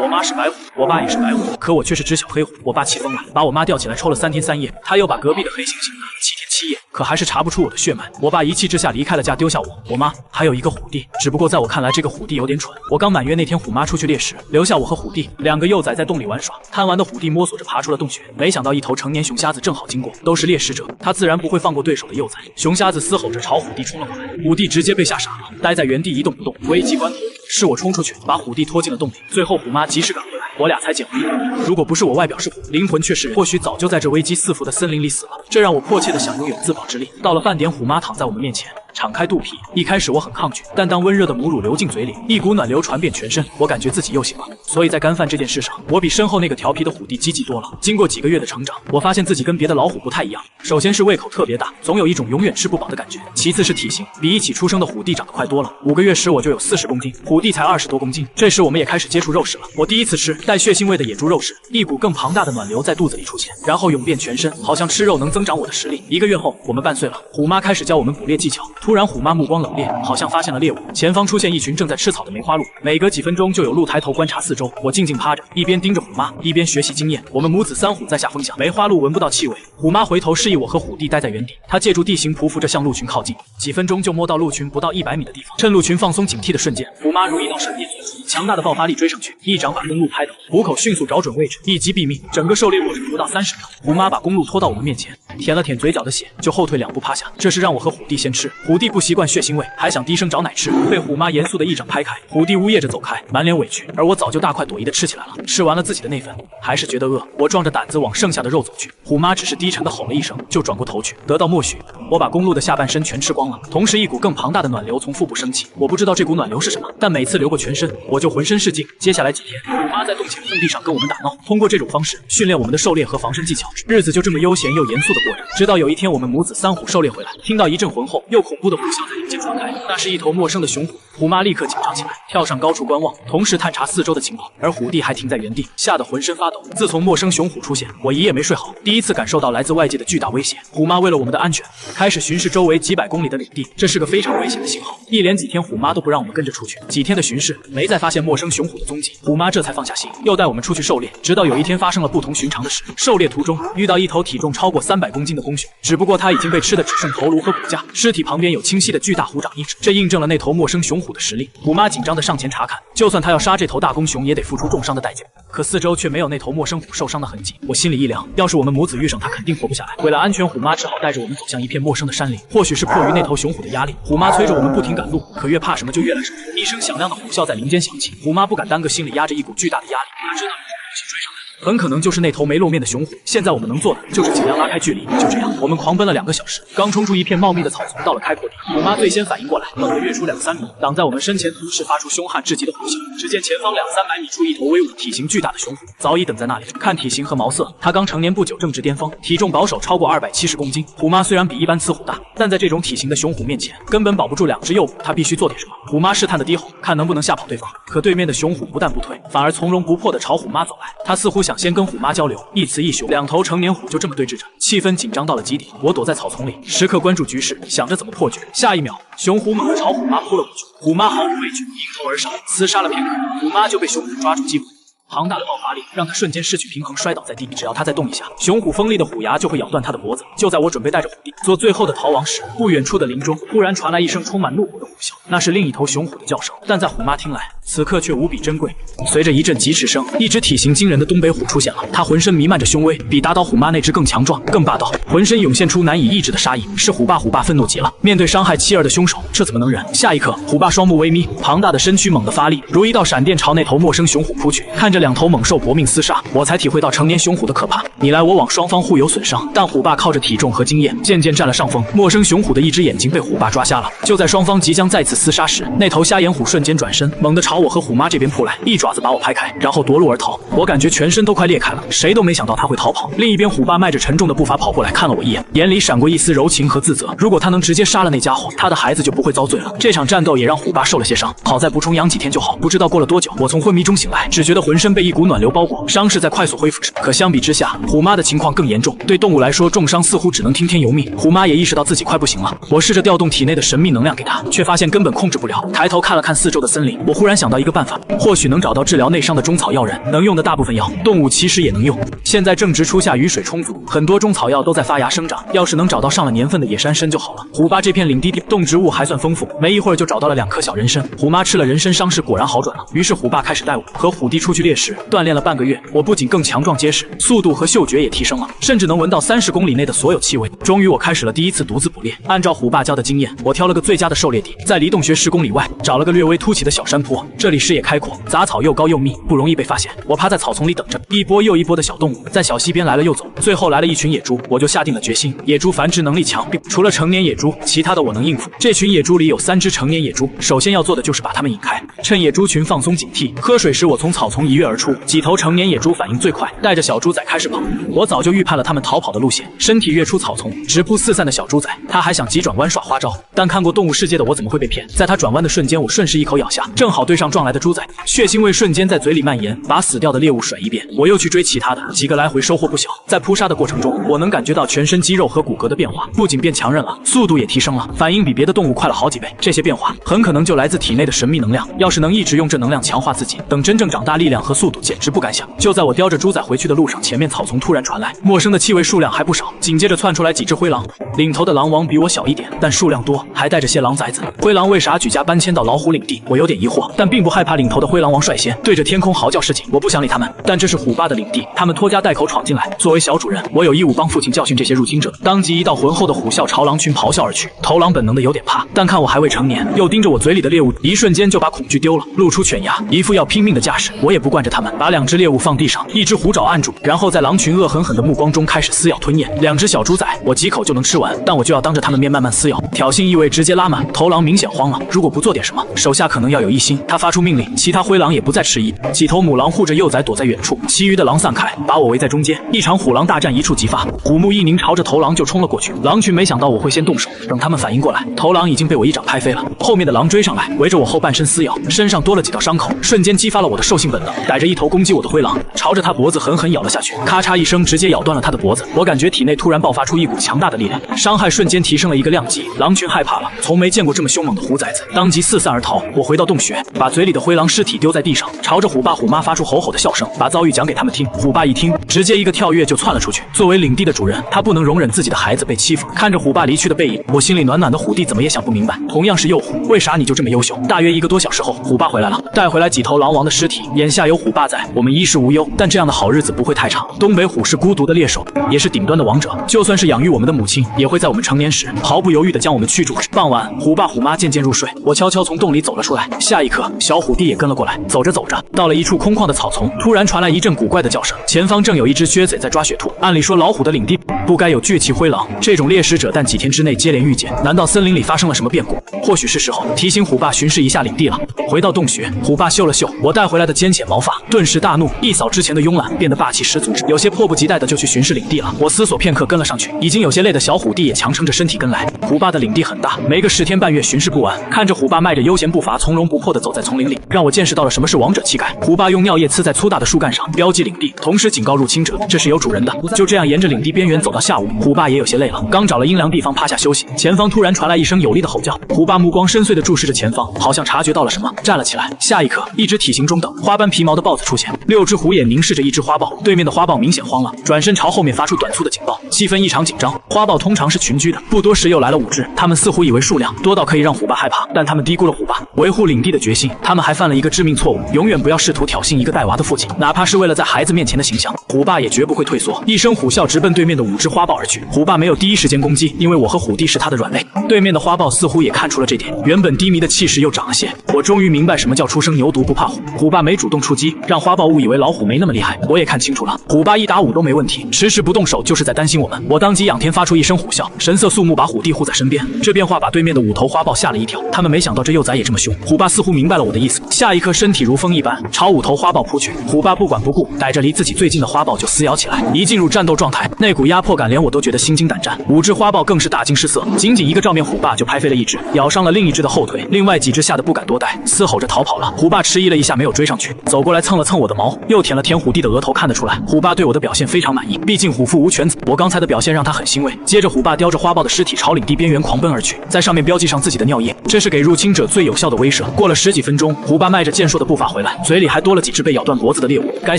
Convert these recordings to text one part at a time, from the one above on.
我媽是白虎，我爸也是白虎，可我卻是只小黑虎。我爸氣瘋了，把我媽吊起來抽了3天3夜，他又把隔壁的黑猩猩打了7天7夜，可還是查不出我的血脈。我爸一氣之下離開了家，丟下我媽還有一個虎弟。只不过在我看来，這個虎弟有點蠢。我剛滿月那天，虎媽出去獵食，留下我和虎弟2個幼崽在洞裡玩耍。貪玩的虎弟摸索着爬出了洞穴，沒想到一頭成年熊瞎子正好經過，都是獵食者，他自然不會放過對手的幼崽。熊瞎子嘶吼着朝虎弟衝了過來，虎弟直接被嚇傻了，待在原地一動不動。危急關頭，是我衝出去把虎弟拖進了洞裡，最後虎媽及時趕回來，我倆才撿回一條。如果不是我外表是虎，靈魂卻是人，或許早就在這危機四伏的森林裡死了。這讓我迫切地想擁有自保之力。到了飯點，虎媽躺在我們面前，敞開肚皮。一開始我很抗拒，但當溫熱的母乳流進嘴裡，一股暖流傳遍全身，我感覺自己又醒了。所以在乾飯這件事上，我比身後那個調皮的虎弟積極多了。經過幾個月的成長，我發現自己跟別的老虎不太一樣。首先是胃口特別大，總有一種永遠吃不飽的感覺。其次是體型，比一起出生的虎弟長得快多了。5個月時我就有40公斤，虎弟才20多公斤。這時我們也開始接觸肉食了。我第一次吃帶血腥味的野豬肉食，一股更龐大的暖流在肚子裡出現，然後湧遍全身，好像吃肉能增長我的實力。1個月後，我們半歲了，虎媽開始教我們捕獵技巧。突然，虎媽目光冷冽，好像發現了獵物。前方出現一群正在吃草的梅花鹿，每隔幾分鐘就有鹿抬頭觀察四周。我靜靜趴着，一邊盯着虎媽，一邊學習經驗。我們母子3虎在下風向，梅花鹿聞不到氣味。虎媽回頭示意我和虎弟待在原地，她借助地形匍匐着向鹿群靠近，幾分鐘就摸到鹿群不到100米的地方。趁鹿群放鬆警惕的瞬間，虎媽如一道閃電隨出，強大的爆發力追上去，一掌把公鹿拍倒，虎口迅速找準位置，一擊毙命。整個狩獵過程不到30秒，虎媽把公鹿拖到我們面前，舔了舔嘴角的血，就後退2步趴下。這是讓我和虎弟先吃。虎弟不習慣血腥味，還想低聲找奶吃，被虎媽嚴肅的一掌拍開。虎弟嗚咽着走開，滿臉委屈，而我早就大快朵頤的吃起來了。吃完了自己的那份，還是覺得餓。我壯着膽子往剩下的肉走去，虎媽只是低沉的吼了一聲，就轉過頭去。得到默許，我把公鹿的下半身全吃光了，同時一股更龐大的暖流從腹部升起。我不知道這股暖流是什麼，但每次流過全身，我就渾身是勁。接下來幾天，虎媽在洞前空地上跟我們打鬧，通過這種方式訓練我們的狩獵和防身技巧。日子就這麼悠閒又嚴肅的過着。直到有一天，我們母子3虎狩獵回來，聽到一陣渾厚又恐怖的虎嘯在林間傳開，那是一頭陌生的雄虎。虎媽立刻緊張起來，跳上高處觀望，同時探查四周的情況，而虎弟還停在原地，嚇得渾身發抖。自從陌生雄虎出現，我一夜沒睡好，第一次感受到來自外界的巨大威脅。虎媽為了我們的安全，開始巡視周圍幾百公里的領地，這是個非常危險的信號。一連幾天，虎媽都不讓我們跟着出去。幾天的巡視，沒再發現陌生雄虎的蹤跡，虎媽這才放下心，又帶我們出去狩獵。直到有一天發生了不同尋常的事，狩獵途中遇到一頭體重超過300公斤的公熊，只不過它已經被吃的只剩頭顱和骨架，屍體旁邊有清晰的巨大虎掌印，這印證了那頭陌生雄虎的實力。虎媽緊張地上前查看，就算她要殺這頭大公熊，也得付出重傷的代價。可四周卻沒有那頭陌生虎受傷的痕跡，我心裡一涼，要是我們母子遇上它，肯定活不下來。為了安全，虎媽只好帶着我們走向一片陌生的山林。或許是迫於那頭雄虎的壓力，虎媽催着我們不停趕路，可越怕什麼就越來什麼。一聲響亮的虎嘯在林間響起，虎媽不敢耽擱，心裡壓着一股巨大的壓力。她知道有東西追上來，很可能就是那頭沒露面的雄虎。現在我們能做的就是盡量拉開距離。就這樣，我們狂奔了2個小時，剛衝出一片茂密的草叢，到了開闊地。虎媽最先反應過來，猛地躍出2、3米，擋在我們身前，同時發出凶悍至極的虎嘯。只見前方2、300米處一頭威武、體型巨大的雄虎，早已等在那裡。看體型和毛色，它剛成年不久，正值巔峰，體重保守超過270公斤。虎媽雖然比一般雌虎大，但在這種體型的雄虎面前，根本保不住2隻幼虎。它必須做點什麼。虎媽試探的低吼，看能不能嚇跑對方。可對面的雄虎不但不退，反而從容不迫地朝虎媽走來。它似乎想先跟虎媽交流。一雌一雄，2頭成年虎就這麼對峙着，氣氛緊張到了極點。我躲在草叢裡，時刻關注局勢，想着怎麼破局。下一秒，雄虎猛地朝虎媽撲了過去，虎媽毫無畏懼，迎頭而上，厮殺了片刻，虎媽就被雄虎抓住擊落。龐大的爆發力讓他瞬間失去平衡，摔倒在地。只要他再動一下，雄虎锋利的虎牙就會咬斷他的脖子。就在我準備帶着虎弟做最後的逃亡時，不遠處的林中突然傳來一聲充滿怒火的虎嘯，那是另一頭雄虎的叫聲，但在虎媽聽來，此刻卻無比珍貴。隨着一陣疾馳聲，一只體型驚人的東北虎出現了，它渾身彌漫着凶威，比打倒虎媽那只更強壯、更霸道，渾身湧現出難以抑制的殺意。是虎爸！虎爸憤怒極了，面對傷害妻兒的兇手，這怎麼能忍？下一刻，虎爸雙目微眯，龐大的身軀猛地發力，如一道閃電朝那頭陌生雄虎撲去。看着2頭猛獸搏命厮殺，我才體會到成年雄虎的可怕。你來我往，雙方互有損傷，但虎爸靠着體重和經驗，漸漸占了上風。陌生雄虎的一只眼睛被虎爸抓瞎了。就在雙方即將再次厮殺時，那頭瞎眼虎瞬間轉身，猛地朝我和虎媽這邊撲來，一爪子把我拍開，然後夺路而逃。我感覺全身都快裂開了，誰都沒想到他會逃跑。另一邊，虎爸邁着沉重的步伐跑過來，看了我一眼，眼裡閃過一絲柔情和自責。如果他能直接殺了那家伙，他的孩子就不會遭罪了。這場戰鬥也讓虎爸受了些傷，好在補充養幾天就好。不知道過了多久，我從昏迷中醒來，只覺得渾身身被一股暖流包裹，傷勢在快速恢復。可相比之下，虎媽的情況更嚴重。对動物來說，重傷似乎只能聽天由命。虎媽也意識到自己快不行了。我試着調動體內的神秘能量給她，卻發現根本控制不了。抬頭看了看四周的森林，我忽然想到一個辦法，或許能找到治療內傷的中草藥人。能用的大部分藥，動物其實也能用。現在正值初夏，雨水充足，很多中草藥都在發芽生長。要是能找到上了年份的野山参就好了。虎爸這片領地動植物還算豐富，沒一會兒就找到了2顆小人參。虎媽吃了人參，傷勢果然好轉了。於是虎爸開始帶我和虎弟出去獵食，鍛鍊了半個月，我不僅更強壯結實，速度和嗅覺也提升了，甚至能聞到30公里內的所有氣味。終於我開始了第一次獨自捕獵。按照虎爸教的經驗，我挑了個最佳的狩獵地，在離洞穴10公里外找了個略微凸起的小山坡，這裡視野開闊，雜草又高又密，不容易被發現。我趴在草叢裡等着，一波又一波的小動物在小溪邊來了又走，最後來了一群野豬，我就下定了決心。野豬繁殖能力強，除了成年野豬，其他的我能应付。這群野豬裡有3隻成年野豬，首先要做的就是把它們引開，趁野豬群放鬆警惕。喝水時我從草叢一躍而出，幾頭成年野豬反應最快，帶着小豬仔開始跑。我早就預判了它們逃跑的路線，身體躍出草叢，直撲四散的小豬仔。它還想急轉彎耍花招，但看過動物世界的我怎麼會被騙？在它轉彎的瞬間，我順勢一口咬下，正好對上撞來的豬仔，血腥味瞬間在嘴裡蔓延，把死掉的獵物甩一遍。我又去追其他的，幾個來回收穫不小。在撲殺的過程中，我能感覺到全身肌肉和骨骼的變化，不僅變強韌了，速度也提升了，反應比別的動物快了好幾倍。這些變化很可能就來自體內的神秘能量，要是能一直用這能量強化自己，等真正長大，力量和速度簡直不敢想。就在我叼着豬仔回去的路上，前面草叢突然傳來陌生的氣味，數量還不少，緊接着竄出來幾隻灰狼，領頭的狼王比我小一點，但數量多，還帶着些狼崽子。灰狼為啥舉家搬遷到老虎領地？我有點疑惑，但並不害怕。領頭的灰狼王率先對着天空嚎叫示警，我不想理他們，但這是虎爸的領地，他們拖家帶口闖進來，作為小主人，我有義務幫父親教訓這些入侵者。當即一道渾厚的虎啸朝狼群咆哮而去，頭狼本能的有點怕，但看我還未成年，又盯着我嘴裡的獵物，一瞬間就把恐懼丟了，露出犬牙，一副要拼命的架勢。我也不慣着他們，把2隻獵物放地上，一隻虎爪按住，然後在狼群惡狠狠的目光中開始撕咬吞咽。2隻小豬仔，我幾口就能吃完，但我就要當着他們面慢慢撕咬，挑衅意味直接拉滿。頭狼明顯慌了，如果不做點什麼，手下可能要有异心。他發出命令，其他灰狼也不再遲疑，幾頭母狼護着幼崽躲在遠處，其餘的狼散開，把我圍在中間。一場虎狼大戰一觸即發，虎目一凝，朝着頭狼就衝了過去。狼群沒想到我會先動手，等他們反應過來，頭狼已經被我一掌拍飛了。後面的狼追上來，圍着我後半身撕咬，身上多了幾道傷口，瞬間激發了我的獸性本能，逮着一頭攻擊我的灰狼，朝着他脖子狠狠咬了下去，咔嚓一聲，直接咬斷了他的脖子。我感覺體內突然爆發出一股強大的力量，傷害瞬間提升了一個量級。狼群害怕了，從沒見過這麼兇猛的虎崽子，當即四散而逃。我回到洞穴，把嘴裡的灰狼屍體丟在地上，朝着虎爸虎媽發出吼吼的笑聲，把遭遇講給他們聽。虎爸一聽，直接一個跳躍就竄了出去。作為領地的主人，他不能容忍自己的孩子被欺負。看着虎爸離去的背影，我心裡暖暖的。虎弟怎麼也想不明白，同樣是幼虎，為啥你就這麼優秀？大約1個多小時後，虎爸回來了，帶回來幾頭狼王的屍體。眼下有虎爸在，我們衣食無憂。但這樣的好日子不會太長。東北虎是孤獨的獵手，也是頂端的王者，就算是養育我們的母親，也會在我們成年時毫不猶豫地將我們驅逐。傍晚，虎爸虎媽漸漸入睡，我悄悄從洞裡走了出來。下一刻，小虎弟也跟了過來。走着走着，到了一處空曠的草叢，突然傳來一陣古怪的叫聲，前方正有一只靴子在抓雪兔。按理說老虎的領地不該有巨騎灰狼這種獵食者，但幾天之內接連遇見，難道森林裡發生了什麼變故？或許是時候提醒虎爸巡視一下領地了。回到洞穴，虎爸嗅了嗅我帶回來的尖淺毛髮，頓時大怒，一掃之前的慵懶，變得霸氣十足，有些迫不及待的就去巡视領地了。我思索片刻，跟了上去，已經有些累的小虎弟也强撐着身體跟來。虎爸的領地很大，没個10天半月巡視不完。看着虎爸邁着悠閒步伐，從容不迫地走在叢林裡，讓我見識到了什麼是王者氣概。虎爸用尿液呲在粗大的樹幹上，標記領地，同時警告入侵者，這是有主人的。就這樣沿着領地邊緣走到下午，虎爸也有些累了，剛找了陰涼地方趴下休息，前方突然傳來一聲有力的吼叫。虎爸目光深邃地注視着前方，好像察覺到了什麼，站了起来。下一刻，一只體型中等、花斑皮毛的豹子出现，6只虎眼凝视着一只花豹。对面的花豹明顯慌了，轉身朝後面發出短促的警報，氣氛異常緊張。花豹通常是群居的，不多時又來了5只，他們似乎以為數量多到可以讓虎爸害怕，但他們低估了虎爸維護領地的決心。他們還犯了一個致命錯誤，永遠不要試圖挑釁一個帶娃的父親，哪怕是為了在孩子面前的形象，虎爸也絕不會退縮。一聲虎嘯，直奔對面的5只花豹而去。虎爸沒有第一時間攻擊，因為我和虎弟是他的軟肋。對面的花豹似乎也看出了這點，原本低迷的氣勢又漲了些。我終於明白什麼叫初生牛犊不怕虎。虎爸沒主動出擊，讓花豹誤以為老虎沒那麼厲害。我也看清楚了，虎爸1打5都沒問題，遲遲不動手就是在擔心我們。我當即仰天發出一聲虎嘯，神色肅穆，把虎弟護在身邊。這變化把對面的5頭花豹嚇了一跳，他們沒想到這幼崽也這麼兇。虎爸似乎明白了我的意思，下一刻身體如風一般朝5頭花豹撲去。虎爸不管不顧，逮着離自己最近的花豹就撕咬起來。一進入戰鬥狀態，那股壓迫迫感連我都覺得心驚膽戰。5隻花豹更是大驚失色，僅僅一個照面，虎爸就拍飛了一隻，咬傷了另一隻的後腿，另外幾隻嚇得不敢多待，嘶吼着逃跑了。虎爸遲疑了一下，沒有追上去，走過來蹭了蹭我的毛，又舔了舔虎弟的額頭。看得出來，虎爸對我的表現非常滿意，畢竟虎父無犬子，我剛才的表現讓他很欣慰。接着，虎爸叼着花豹的屍體朝領地邊緣狂奔而去，在上面標記上自己的尿液，這是給入侵者最有效的威懾。過了10幾分鐘，虎爸邁着健碩的步伐回來，嘴裡還多了幾隻被咬斷脖子的獵物，該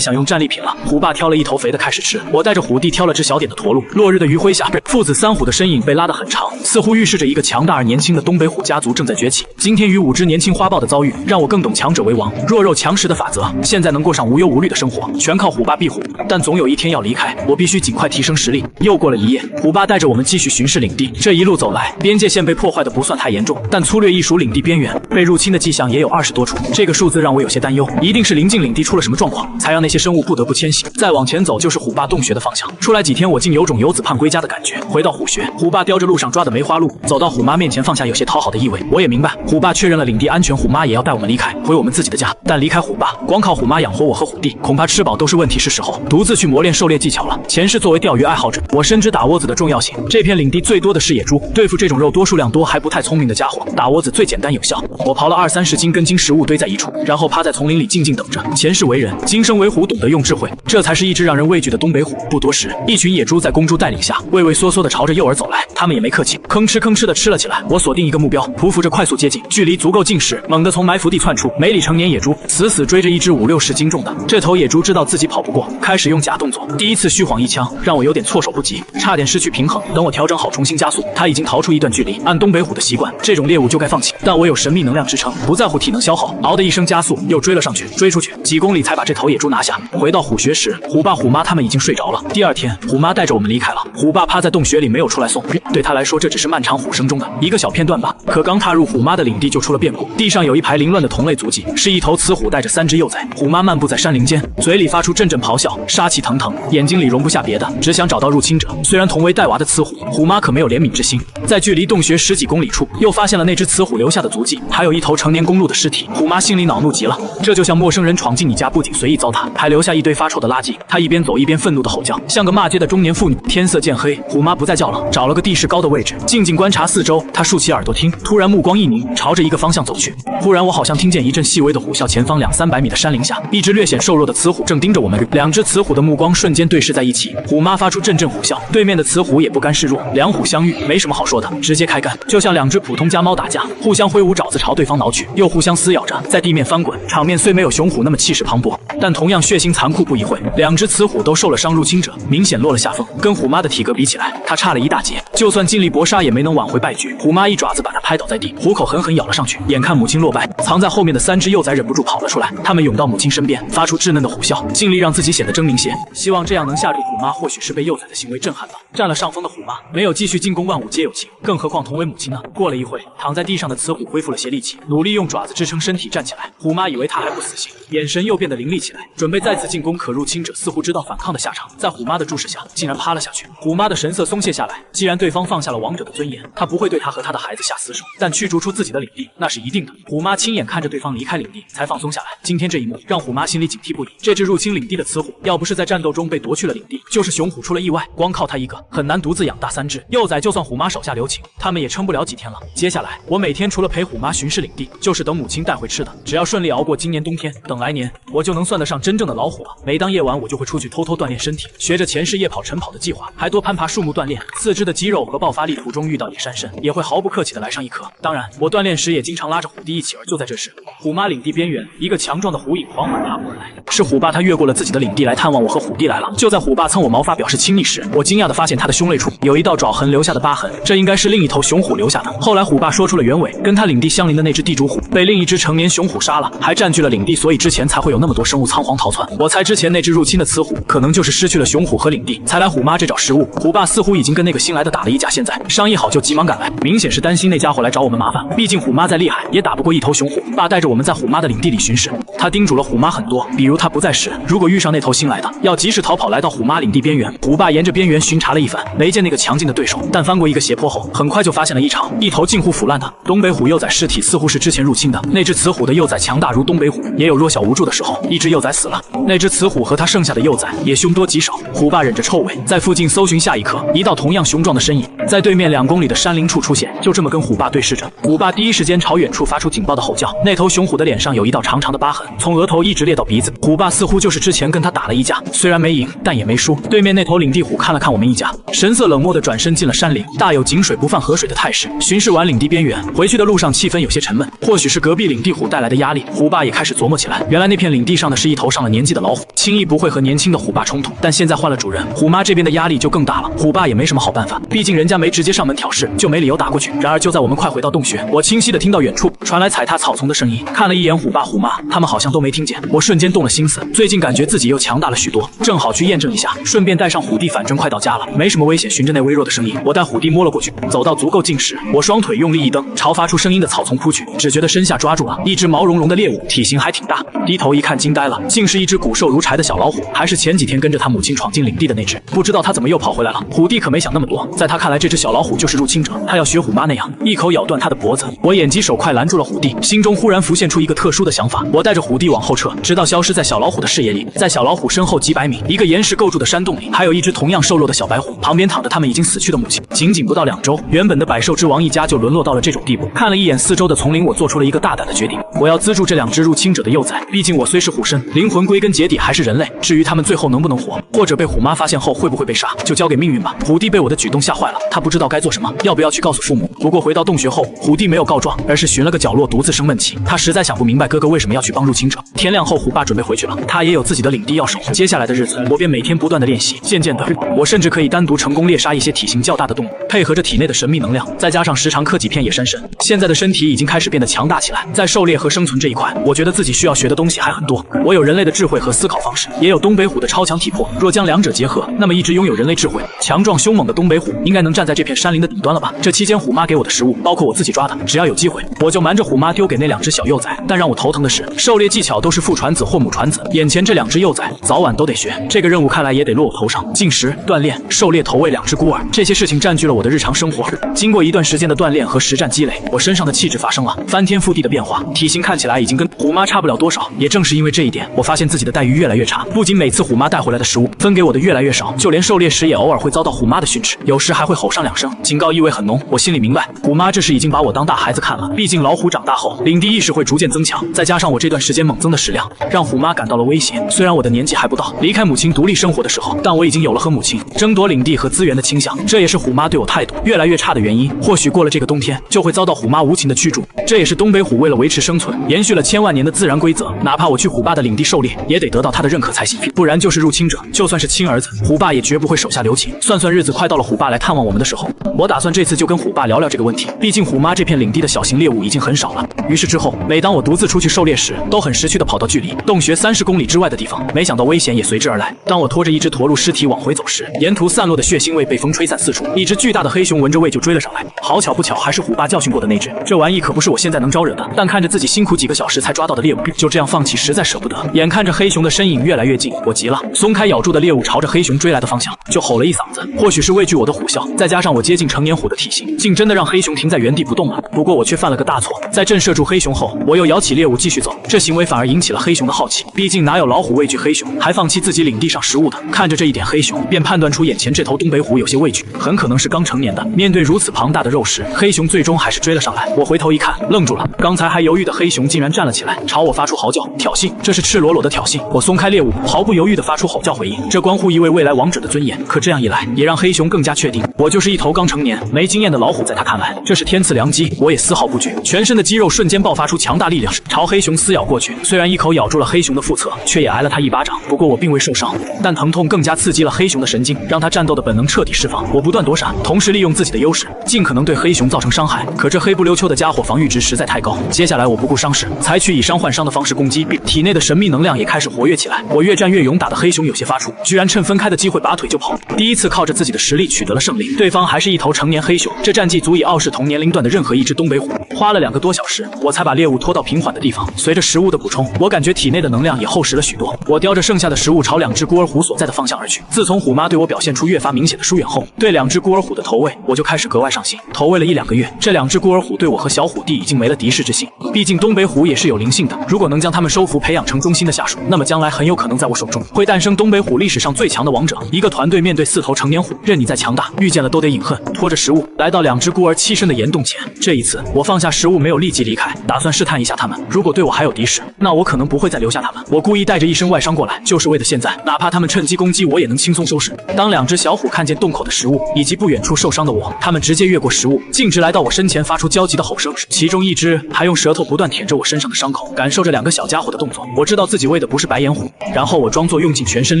享用戰利品了。虎爸挑了一頭肥的開始吃，我帶着虎弟挑了只小點的駝鹿。落日的餘晖下，父子3虎的身影被拉得很長，似乎預示着一個強大而年輕的東北虎家族正在崛起。今天與5隻年輕花豹的遭遇，讓我更懂強者為王、弱肉強食的法則。現在能過上無憂無慮的生活，全靠虎爸庇護。但總有一天要離開，我必須盡快提升實力。又過了一夜，虎爸帶着我們繼續巡視領地。這一路走來，邊界線被破壞的不算太嚴重，但粗略一數，領地邊緣被入侵的跡象也有20多處。這個數字讓我有些擔憂，一定是臨近領地出了什麼狀況，才讓那些生物不得不遷徙。再往前走就是虎爸洞穴的方向。出來幾天，我竟有種游子盼歸家的感覺。回到虎穴，虎爸叼着路上抓的梅花鹿，走到虎媽面前放下，有些討好的意味。我也明白，虎爸確認了領地安全，虎媽也要帶我們離開，回我們自己的家。但離開虎爸，光靠虎媽養活我和虎弟，恐怕吃飽都是問題。是時候獨自去磨練狩獵技巧了。前世作為釣魚愛好者，我深知打窩子的重要性。這片領地最多的是野豬，對付這種肉多、數量多還不太聰明的家伙，打窩子最簡單有效。我刨了20-30斤根莖食物堆在一處，然後趴在叢林裡靜靜等着。前世為人，今生為虎，懂得用智慧，這才是一只讓人畏懼的東北虎。不多時，一群野豬在公豬帶領下，畏畏縮縮地朝着幼兒走來。他們也沒客氣，吭哧吭哧地吃了起來。我鎖定一個目標，匍匐着快速接近，距離足夠近時，猛地從埋伏地竄出。沒理成年野豬死死追着一只50-60斤重的。這頭野豬知道自己跑不過，開始用假動作。第一次虛晃一槍，讓我有點措手不及，差點失去平衡。等我調整好，重新加速，他已經逃出一段距離。按東北虎的習慣，這種獵物就該放棄，但我有神秘能量支撐，不在乎體能消耗，嗷的一聲加速，又追了上去。追出去幾公里才把這頭野豬拿下。回到虎穴時，虎爸虎媽他們已經睡着了。第二天，虎媽帶着我們離開了。虎爸趴在洞穴裡沒有出來送，對他來說這只是漫長虎生中的一個小片段吧。可剛踏入虎媽的領地就出了變故，地上有一排凌亂的同類足跡，是一頭雌虎帶着3隻幼崽。虎媽漫步在山林間，嘴裡發出陣陣咆哮，殺氣騰騰，眼睛裡容不下別的，只想找到入侵者。雖然同為帶娃的雌虎，虎媽可沒有憐憫之心。在距離洞穴10幾公里處，又發現了那只雌虎留下的足跡，還有一頭成年公鹿的屍體。虎媽心裡惱怒極了，這就像陌生人闖進你家，不僅隨意糟蹋，還留下一堆發臭的垃圾。她一邊走一邊憤怒的吼叫，像個罵街的中年婦女。天色漸黑，虎媽不再叫了，找了個地勢高的位置，靜靜觀察四周。她豎起耳朵聽，突然目光一凝，朝着一個方向走去。忽然我好像聽見一陣細微的虎啸，前方200-300米的山林下，一只略顯瘦弱的雌虎正盯着我們。2隻雌虎的目光瞬間對視在一起，虎媽發出陣陣虎嘯，對面的雌虎也不甘示弱。兩虎相遇，沒什麼好說的，直接開幹，就像2隻普通家貓打架，互相揮舞爪子朝對方撓去，又互相撕咬着在地面翻滾。場面雖沒有雄虎那麼氣勢磅礴，但同樣血腥殘酷。不一會，2隻雌虎都受了傷，入侵者明顯落了下風。跟虎媽的體格比起來，她差了一大截，就算盡力搏殺也沒能挽回敗局。虎媽一爪子把她拍倒在地，虎口狠狠咬了上去。眼看母親落敗，藏在後面的3隻幼崽忍不住跑了出來，他們湧到母親身邊，發出稚嫩的虎嘯，盡力讓自己顯得猙獰些，希望這樣能嚇住虎媽。或許是被幼崽的行為震撼了，占了上風的虎媽沒有繼續進攻，萬物皆有情，更何況同為母親呢？過了一會，躺在地上的雌虎恢復了些力氣，努力用爪子支撐身體站起來。虎媽以為他還不死心，眼神又變得凌厲起來，準備再次進攻。可入侵者似乎知道反抗的下場，在虎媽的注視下，竟然趴了下去。虎媽的神色鬆懈下來，既然對方放下了王者的尊嚴，他不會對他和他的孩子下死手，但驅逐出自己的領地那是一定的。虎媽親眼看着對方離開領地，才放鬆下來。今天這一幕讓虎媽心裡警惕不已。這只入侵領地的雌虎，要不是在戰鬥中被奪去了領地，就是雄虎出了意外，光靠他一個很難獨自養大3隻幼崽。就算虎媽手下留情，他们也撐不了幾天了。接下來我每天除了陪虎媽巡視領地，就是等母親帶回吃的。只要順利熬過今年冬天，等來年我就能算得上真正的老虎了。每當夜晚，我就會出去偷偷鍛鍊身體，學着前世夜跑晨跑的計劃，還多攀爬樹木鍛鍊4肢的肌肉和爆發力。途中遇到野山參，也會毫不客氣的來上一顆。當然，我鍛鍊時也經常拉着虎弟一起。而就在這時，虎媽領地邊緣，一個強壯的虎影緩緩踏過而來。是虎爸，他越過了自己的領地來探望我和虎弟來了。就在虎爸蹭我毛髮表示親昵時，我驚訝地發現他的胸肋處有一道爪痕留下的疤痕，這應該是另一頭雄虎留下的。後來虎爸說出了原委，跟他領地相鄰的那只地主虎被另一只成年雄虎殺了，還佔據了領地，所以之前才會有那麼多生物倉皇逃竄。我猜之前那只入侵的雌虎可能就是失去了雄虎和領地，才來虎媽這找食物。虎爸似乎已經跟那個新來的打了一架，現在商議好就急忙趕來，明顯是擔心那家伙來找我們麻煩。畢竟虎媽再厲害也打不過一頭雄虎。爸帶着我們在虎媽的領地裡巡視，他叮囑了虎媽很多，比如他不在時，如果遇上那頭新來的，要及時逃跑，來到虎媽領地邊緣。虎爸沿着邊緣巡查了一番，沒見那個強勁的對手，但翻過一個斜坡後，很快就發現了異常，一頭近乎腐爛的東北虎幼崽屍體，似乎是之前入侵的。那只雌虎的幼崽強大如東北虎，也有弱小無助的時候，一只幼崽死了，那只雌虎和他剩下的幼崽也凶多吉少。虎爸忍着臭味，在附近搜尋下一刻，一道同樣雄壯的身影在對面2公里的山林處出現，就這麼跟虎爸對視着。虎爸第一時間朝遠處發出警報的吼叫，那頭雄虎的臉上有一道長長的疤痕，從額頭一直裂到鼻子。虎爸似乎就是之前跟他打了一架，雖然沒贏，但也沒輸。對面那頭領地虎看了看我們一家，神色冷漠地轉身進了山林，大有井水不犯河水的態勢。巡視完領地邊緣，回去的路上氣氛有些沉悶，或許是隔壁領地虎帶來的壓力，虎爸也開始琢磨起來。原來那片領地上的是一頭上了年紀的老虎，輕易不會和年輕的虎爸衝突，但現在換了主人，虎媽這邊的壓力就更大了。虎爸也沒什麼好辦法，畢竟人家沒直接上門挑事，就沒理由打過去。然而就在我們快回到洞穴，我清晰地聽到遠處傳來踩踏草叢的聲音，看了一眼虎爸虎媽，他們好像都沒聽見。我瞬間動了心思，最近感覺自己又強大了許多，正好去驗證一下，順便帶上虎弟，反正快到家了，沒什麼危險。循着那微弱的聲音，我帶虎弟摸了過去，走到足夠近時，我雙腿用力一蹬，朝發出聲音的草叢撲去，只覺得身下抓住了一只毛茸茸的獵物，體型還挺大。低頭一看，驚呆了，竟是一只骨瘦如柴的小老虎，還是前幾天跟着他母親闖進領地的那只。不知道他怎麼又跑回來了。虎弟可沒想那麼多，在他看來，這只小老虎就是入侵者，他要學虎媽那樣一口咬斷他的脖子。我眼疾手快攔住了虎弟，心中忽然浮現出一個特殊的想法，我帶着虎弟往後撤，直到消失在小老虎的視野裡。在小老虎身後幾百米，一個岩石構築的山洞裡，還有一只同樣瘦弱的小白虎，旁邊躺着他們已經死去的母親。僅僅不到2周，原本的百獸之王一家就淪落到了這種地步。看了一眼四周的叢林，我做出了一個大膽的決定，我要資助這2只入侵者的幼崽。畢竟我雖是虎身，靈魂歸根結底還是人類。至於他們最後能不能活，或者被虎媽發現後會不會被殺，就交給命運吧。虎弟被我的舉動嚇壞了，他不知道該做什麼，要不要去告訴父母。不過回到洞穴後，虎弟沒有告狀，而是尋了個角落獨自生悶氣。他實在想不明白哥哥為什麼要去幫入侵者。天亮後，虎爸準備回去了，他也有自己的領地要守。接下來的日子，我便每天不斷的練習。漸漸的，我甚至可以單獨成功獵殺一些體型較大的動物，配合着體內的神秘能量，再加上時常嗑幾片野山參，現在的身體已經開始变得強大起來。在狩獵和生存這一塊，我覺得自己需要學的東西還很多。我有人類的智慧和思考方式，也有東北虎的超強體魄。若將2者結合，那麼一只擁有人類智慧、強壯凶猛的東北虎，應該能站在這片山林的頂端了吧？這期間虎媽給我的食物，包括我自己抓的，只要有機會，我就瞞着虎媽丟給那2只小幼崽。但讓我頭疼的是，狩獵技巧都是父傳子或母傳子，眼前這2只幼崽早晚都得學。這個任務看來也得落我頭上。進食、鍛鍊、狩獵、投餵2只孤兒，這些事情佔據了我的日常生活。經過一段時間的鍛鍊和實戰積累，我身上的氣質發生了翻天覆地的變化，體型看起來已經跟虎媽差不了多少。也正是因為這一點，我發現自己的待遇越來越差。不僅每次虎媽帶回來的食物分給我的越來越少，就連狩獵時也偶爾會遭到虎媽的训斥，有時還會吼上2聲，警告意味很濃。我心裡明白，虎媽這是已經把我當大孩子看了。畢竟老虎長大後，領地意識會逐漸增強，再加上我這段時間猛增的食量，讓虎媽感到了威脅。雖然我的年紀還不到離開母親獨立生活的時候，但我已經有了和母親爭奪領地和資源的傾向。這也是虎媽對我態度越來越差的原因。或許過了這個冬天，就會遭到虎媽無情的驅逐。這也是東北虎為了維持生存，延續了千萬年的自然規則。哪怕我去虎爸的領地狩獵，也得得到他的認可才行，不然就是入侵者。就算是親兒子，虎爸也絕不會手下留情。算算日子，快到了虎爸來探望我們的时候，我打算這次就跟虎爸聊聊這個問題。畢竟虎媽這片領地的小型獵物已經很少了。於是之後，每當我獨自出去狩獵時，都很識趣地跑到距離洞穴30公里之外的地方。沒想到危險也隨之而來。當我拖着一只駝鹿屍體往回走時，沿途散落的血腥味被風吹散四處，一只巨大的黑熊聞着味就追了上來。好巧不巧，還是虎爸教訓過的那只。這玩意可不是我現在能招惹的。但看着自己辛苦幾個小時才抓到的獵物，就這樣放棄，實在捨不得。眼看着黑熊的身影越來越近，我急了，鬆開咬住的獵物，朝着黑熊追來的方向就吼了一嗓子。或許是畏懼我的虎嘯，再加上我接近成年虎的體型，竟真的讓黑熊停在原地不動了。不過我卻犯了個大錯，在震懾住黑熊後，我又咬起獵物繼續走，這行為反而引起了黑熊的好奇。畢竟哪有老虎畏懼黑熊，還放棄自己領地上食物的？看着這一點，黑熊便判斷出眼前這頭東北虎有些畏懼，很可能是剛成年的。面對如此龐大的肉食，黑熊最終還是追了上來。我回頭一看，愣住了。剛才還猶豫的黑熊竟然站了起來，朝我發出嚎叫，挑釁，這是赤裸裸的挑衅。我鬆開獵物，毫不猶豫地發出吼叫回應，這關乎一位未來王者的尊嚴。可這樣一來，也讓黑熊更加確定，我就是一頭剛成年、沒經驗的老虎。在他看來，這是天賜良機。我也絲毫不懼，全身的肌肉瞬間爆發出強大力量，朝黑熊撕咬過去。雖然一口咬住了黑熊的腹側，卻也挨了他一巴掌。不過我並未受傷，但疼痛更加刺激了黑熊的神經，讓他戰鬥的本能徹底釋放。我不斷躲閃，同時利用自己的優勢，盡可能對黑熊造成傷害。可這黑不溜秋的家伙防禦值實在太高。接下來我不顧傷勢，採取以傷換傷的方式攻擊，體內的神秘能量也開始活躍起來。我越戰越勇，打得黑熊有些發怵，居然趁分開的機會拔腿就跑。第一次靠着自己的實力取得了勝利，對方還是一頭成年黑熊，這戰績足以傲視同年齡段的任何一只東北虎。花了2個多小時，我才把獵物拖到平緩的地方。隨着食物的補充，我感覺體內的能量也厚實了許多。我叼着剩下的食物朝2只孤兒虎所在的方向而去。自從虎媽對我表現出越發明顯的疏遠後，對2只孤兒虎的投餵我就開始格外上心。投餵了1-2個月，這2只孤兒虎對我和小虎弟已經沒了敵視之心。畢竟東北虎也是有靈性的，如果能將他們收服培養成忠心的下屬，那麼將來很有可能在我手中會誕生東北虎歷史上最強的王者，一個團隊面對4頭成年虎，任你再強大，遇見了都得飲恨，拖着食物來到2只孤兒栖身的岩洞前。這一次，我放下食物，沒有立即離開，打算試探一下他們，如果對我還有敵視，那我可能不會再留下他們。我故意帶着一身外傷過來，就是為了現在，哪怕他們趁機攻擊，我也能輕鬆收拾。當2只小虎看見洞口的食物以及不遠處受傷的我，他們直接越過食物，徑直來到我身前，發出焦急的吼聲，其中一只還用舌頭不斷舔着我身上的傷口，感受着2個小家伙的動作。我知道自己餵的不是白眼虎，然後我裝作用盡全身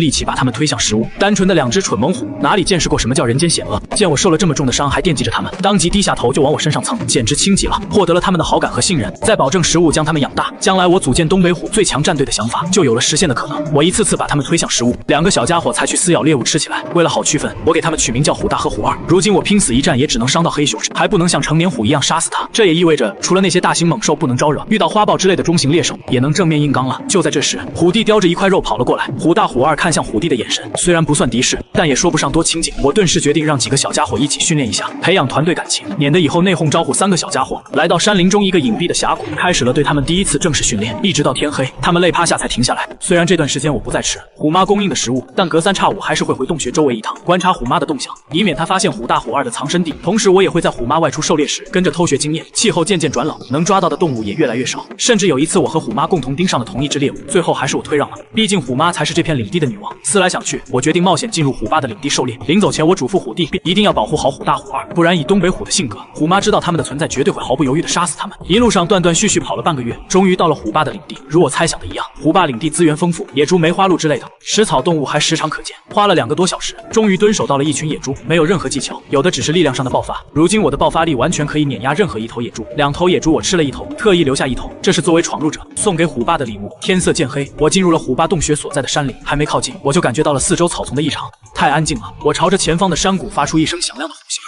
力氣把他們推向食物。單純的2只蠢猛虎，哪裡見識過什麼叫人間險惡？見我受了這麼重的傷，還惦記着他們，當即低下頭就往我身上蹭，簡直輕極了。獲得了他們的好感和信任，再保證食物將他們養大，將來我組建東北虎最強戰隊的想法就有了實現的可能。我一次次把他們推向食物，2個小家伙才去撕咬獵物吃起來。為了好區分，我給他們取名叫虎大和虎二。如今我拼死一戰也只能傷到黑熊，還不能像成年虎一樣殺死他。這也意味着，除了那些大型猛獸不能招惹，遇到花豹之類的中型獵手也能正面硬剛了。就在這時，虎弟叼着一塊肉跑了過來，虎大虎二看向虎弟的眼神雖然不算敌視，但也說不上多親近。我頓時決定讓幾個小家伙一起訓練一下，培養團隊感情，免得以後內訌招呼3個小家伙。來到山林中一個隱蔽的峽谷，開始了對他們第一次正式訓練，一直到天黑，他們累趴下才停下來。雖然這段時間我不再吃虎媽供應的食物，但隔3差5還是會回洞穴周圍一趟，觀察虎媽的動向，以免她發現虎大虎二的藏身地。同時我也會在虎媽外出狩獵時跟着偷學經驗。氣候漸漸轉冷，能抓到的動物也越來越少，甚至有一次我和虎媽共同盯上了同一只獵物，最後還是我退讓了，畢竟虎媽才是這片領地的女王。思來想去，我決定冒險進入虎爸的領地狩獵。臨走前我囑咐虎弟一定要保護好虎大虎二，不然以東北虎的性格，虎媽知道他們的存在絕對會毫不猶豫地殺死他們。一路上斷斷續續跑了半個月，終於到了虎爸的領地。如我猜想的一樣，虎爸領地資源豐富，野豬、梅花鹿之類的食草動物還時常可見。花了2個多小時，終於蹲守到了一群野豬，沒有任何技巧，有的只是力量上的爆發。如今我的爆發力完全可以碾壓任何一頭野豬，2頭野豬我吃了1頭，特意留下1頭，這是作為闖入者送給虎爸的禮物。天色漸黑，我進入了虎爸洞穴所在的山裡，還沒靠近，我就感覺到了4周草叢的異常，太安靜了。我朝着前方的山谷發出一聲響亮的呼嘯。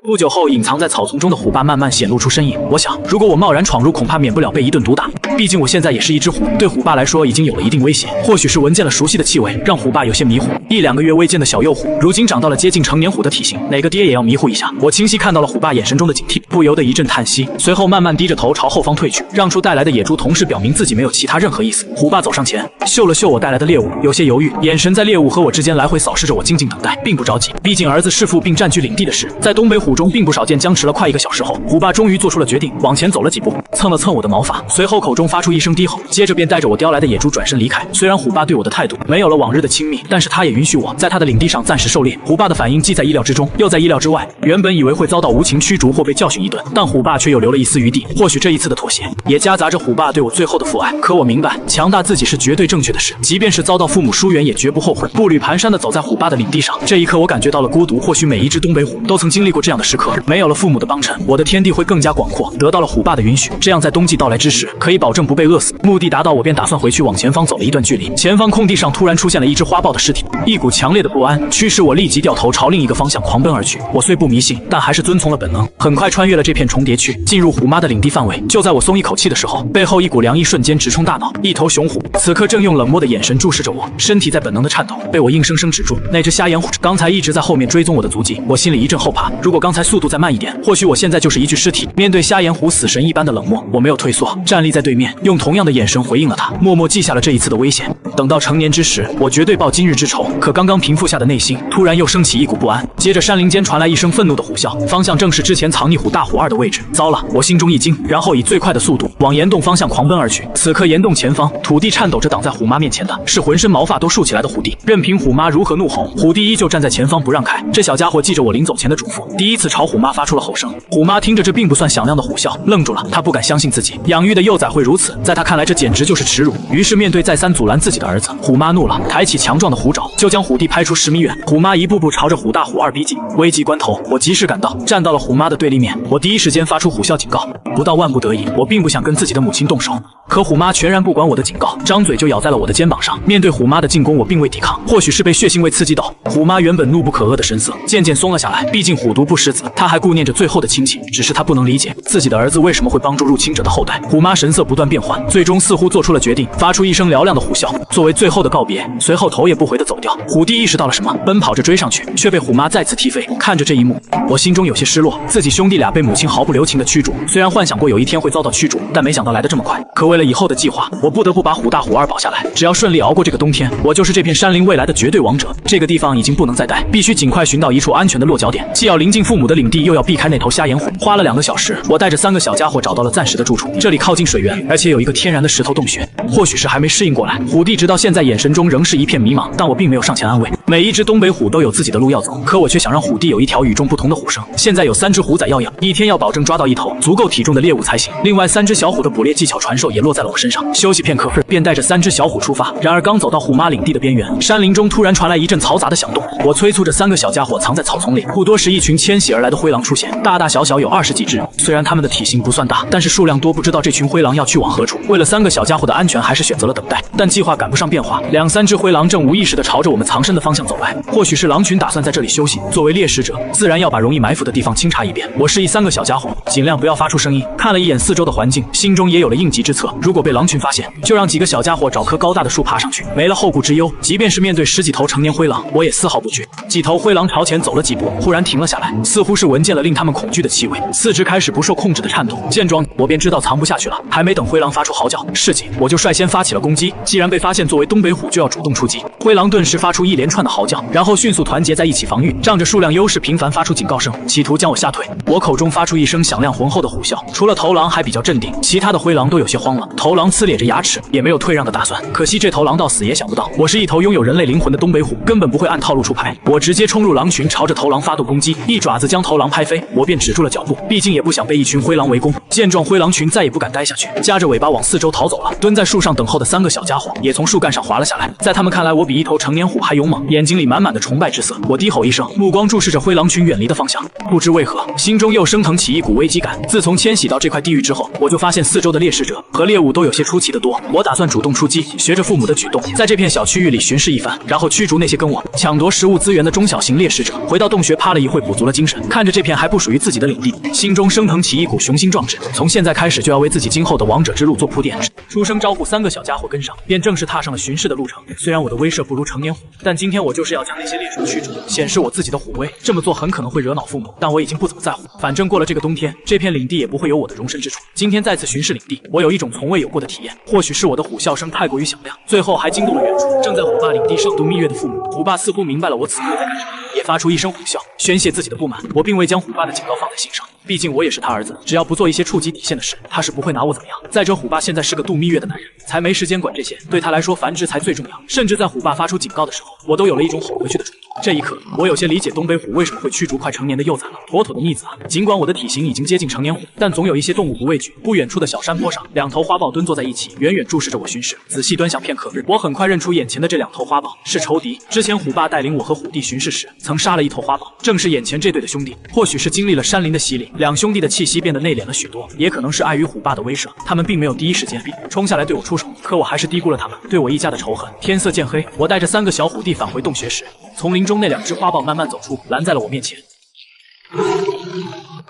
不久後，隱藏在草叢中的虎爸慢慢顯露出身影。我想，如果我貿然闖入，恐怕免不了被一頓毒打。畢竟我現在也是一只虎，對虎爸來說已經有了一定威脅。或許是聞見了熟悉的氣味，讓虎爸有些迷糊。1、2個月未見的小幼虎，如今長到了接近成年虎的體型，哪個爹也要迷糊一下。我清晰看到了虎爸眼神中的警惕，不由得一陣嘆息，隨後慢慢低着頭朝後方退去，讓出帶來的野豬，同時表明自己沒有其他任何意思。虎爸走上前，嗅了嗅我帶來的獵物，有些猶豫，眼神在獵物和我之間來回掃視着我，靜靜等待，並不着急。畢竟兒子弑父並佔據領地的事，在東北虎中並不少見。僵持了快1個小時後，虎爸終於做出了決定，往前走了幾步，蹭了蹭我的毛髮，隨後口中發出一聲低吼，接着便帶着我叼來的野豬轉身離開。雖然虎爸對我的態度沒有了往日的親密，但是他也允許我在他的領地上暫時狩獵。虎爸的反應既在意料之中，又在意料之外。原本以為會遭到無情驅逐或被教訓一頓，但虎爸卻又留了一絲餘地。或許這一次的妥協，也夾雜着虎爸對我最後的父愛。可我明白，強大自己是絕對正確的事，即便是遭到父母疏遠，也絕不後悔。步履蹣跚地走在虎爸的領地上，這一刻我感覺到了孤獨。或許每一只東北虎都曾經歷過這樣的時刻，沒有了父母的幫襯，我的天地會更加廣闊。得到了虎爸的允許，這樣在冬季到來之時，可以保證不被餓死。目的達到，我便打算回去。往前方走了一段距離，前方空地上突然出現了一只花豹的屍體，一股強烈的不安驅使我立即掉頭朝另一個方向狂奔而去。我雖不迷信，但還是遵從了本能，很快穿越了這片重疊区，進入虎媽的領地範圍。就在我鬆一口氣的時候，背後一股涼意瞬間直衝大腦。一頭雄虎此刻正用冷漠的眼神注視着我，身體在本能的顫抖，被我硬生生止住。那只瞎眼虎剛才一直在後面追蹤我的足跡，我心裡一陣後怕。如果剛才速度再慢一點，或許我現在就是一具屍體。面對瞎眼虎死神一般的冷漠，我沒有退縮，站立在對面，用同樣的眼神回應了他，默默記下了這一次的危險。等到成年之時，我絕對報今日之仇。可剛剛平復下的內心突然又升起一股不安。接着山林間傳來一聲憤怒的虎嘯，方向正是之前藏匿虎大虎二的位置。糟了，我心中一驚，然後以最快的速度往岩洞方向狂奔而去。此刻岩洞前方，土地顫抖着挡在虎媽面前的是浑身毛髮都豎起來的虎弟。任凭虎媽如何怒吼，虎弟依舊站在前方不讓開。這小家伙記着我臨走前的囑咐，第一次朝虎媽發出了吼聲。虎媽聽着這並不算響亮的虎嘯，愣住了。她不敢相信自己養育的幼崽會如此，在她看來這簡直就是恥辱。於是面對再三阻攔自己的兒子，虎媽怒了，抬起強壯的虎爪，就將虎弟拍出10米遠。虎媽一步步朝着虎大虎二逼近。危急關頭，我及時趕到，站到了虎媽的对立面。我第一時間發出虎嘯警告。不到萬不得已，我並不想跟自己的母親動手，可虎媽全然不管我的警告，張嘴就咬在了我的肩膀上。面对虎媽的進攻，我並未抵抗，或許是被血腥味刺激到，虎媽原本怒不可遏的神色漸漸鬆了下來。畢竟虎毒不食子，她還顧念着最後的親情，只是她不能理解自己的兒子為什麼會幫助入侵者的後代。虎媽神色不斷變換，最終似乎做出了決定，發出一聲嘹亮的虎嘯，作為最後的告別，隨後頭也不回地走掉。虎弟意識到了什麼，奔跑着追上去，卻被虎媽再次踢飛。看着這一幕，我心中有些失落，自己兄弟倆被母親毫不留情的驅逐。雖然幻想過有一天會遭到驅逐，但沒想到來得這麼快。可為為了以後的計劃，我不得不把虎大虎二保下來。只要順利熬過這個冬天，我就是這片山林未來的絕對王者。這個地方已經不能再待，必須盡快尋到一處安全的落腳點，既要臨近父母的領地，又要避開那頭瞎眼虎。花了2個小時，我帶着3個小家伙找到了暫時的住處。這裡靠近水源，而且有一個天然的石頭洞穴。或許是還沒適應過來，虎弟直到現在眼神中仍是一片迷茫，但我並沒有上前安慰。每一只東北虎都有自己的路要走，可我卻想讓虎弟有一条與众不同的虎生。現在有3只虎崽要養，一天要保證抓到1頭足夠体重的獵物才行。另外3只小虎的捕獵技巧傳授也落在了我身上。休息片刻，便帶着3只小虎出發。然而剛走到虎媽領地的邊緣，山林中突然傳來一陣嘈雜的響動。我催促着3個小家伙藏在草叢裡。不多時，一群遷徙而來的灰狼出現，大大小小有20幾只。雖然它們的体型不算大，但是數量多，不知道這群灰狼要去往何處。為了3個小家伙的安全，還是選擇了等待。但計劃趕不上變化，2、3只灰狼正无意識地朝着我們藏身的方向走來。或許是狼群打算在這裡休息。作為獵食者，自然要把容易埋伏的地方清查一遍。我示意3個小家伙盡量不要發出聲音，看了一眼四周的環境，心中也有了应急之策。如果被狼群發現，就讓幾個小家伙找棵高大的樹爬上去，沒了後顧之憂。即便是面對10幾頭成年灰狼，我也絲毫不懼。幾頭灰狼朝前走了幾步，忽然停了下來，似乎是聞見了令他們恐懼的氣味，四肢開始不受控制的顫動。見狀，我便知道藏不下去了。還沒等灰狼發出嚎叫，示警，我就率先發起了攻擊。既然被發現，作為東北虎就要主動出擊。灰狼頓時發出一連串的嚎叫，然後迅速團結在一起防禦，仗着數量優勢頻繁發出警告聲，企圖將我嚇退。我口中發出一聲響亮渾厚的虎啸，除了頭狼還比較鎮定，其他的灰狼都有些慌了。頭狼呲咧着牙齒，也沒有退让的打算。可惜這頭狼到死也想不到，我是一頭擁有人類靈魂的東北虎，根本不會按套路出牌。我直接衝入狼群，朝着頭狼發動攻擊，一爪子將頭狼拍飛，我便止住了腳步，畢竟也不想被一群灰狼圍攻。見狀，灰狼群再也不敢待下去，夾着尾巴往四周逃走了。蹲在樹上等候的3個小家伙也從樹幹上滑了下來。在他們看來，我比一頭成年虎還勇猛，眼睛裡滿滿的崇拜之色。我低吼一聲，目光注視着灰狼群遠離的方向。不知為何，心中又升騰起一股危機感。自從遷徙到這塊地域之後，我就發現四周的獵食者和獵物都有些出奇的多。我打算主動出擊，學着父母的舉動，在這片小區域裡巡視一番，然後驅逐那些跟我搶奪食物資源的中小型獵食者。回到洞穴趴了一會，補足了精神，看着這片還不屬於自己的領地，心中升騰起一股雄心壯志。從現在開始就要為自己今後的王者之路做鋪墊。出聲招呼3個小家伙跟上，便正式踏上了巡視的路程。雖然我的威懾不如成年虎，但今天我就是要將那些獵犬驅逐，顯示我自己的虎威。這麼做很可能會惹惱父母，但我已經不怎麼在乎。反正過了這個冬天，這片領地也不會有我的容身之處。今天再次巡視領地，我有一種從未有過的體驗。或許是我的虎嘯聲太過於響亮，最後還驚動了遠處正在虎爸領地上度蜜月的父母。虎爸似乎明白了我此刻在幹什麼，也發出一聲虎嘯，宣洩自己的不滿。我並未將虎爸的警告放在心上，畢竟我也是他兒子，只要不做一些觸及底線的事，他是不會拿我怎麼樣。再者，虎爸現在是個度蜜月的男人，才沒時間管這些，對他來說繁殖才最重要。甚至在虎爸發出警告的時候，我都有了一種吼回去的衝動。這一刻，我有些理解東北虎為什麼會驅逐快成年的幼崽了，妥妥的逆子啊！儘管我的體型已經接近成年虎，但總有一些動物不畏懼。不遠處的小山坡上，2頭花豹蹲坐在一起，遠遠注視着我巡視。仔細端詳片刻，我很快認出眼前的這2頭花豹是仇敵。之前虎爸帶領我和虎弟巡視時，曾殺了1頭花豹，正是眼前這對的兄弟。或許是經歷了山林的洗禮，2兄弟的氣息變得內斂了許多，也可能是礙於虎爸的威懾，他們並沒有第一時間衝下來對我出手。可我還是低估了他們對我一家的仇恨。天色漸黑，我帶着3個小虎弟返回洞穴時，叢林中那2只花豹慢慢走出，攔在了我面前。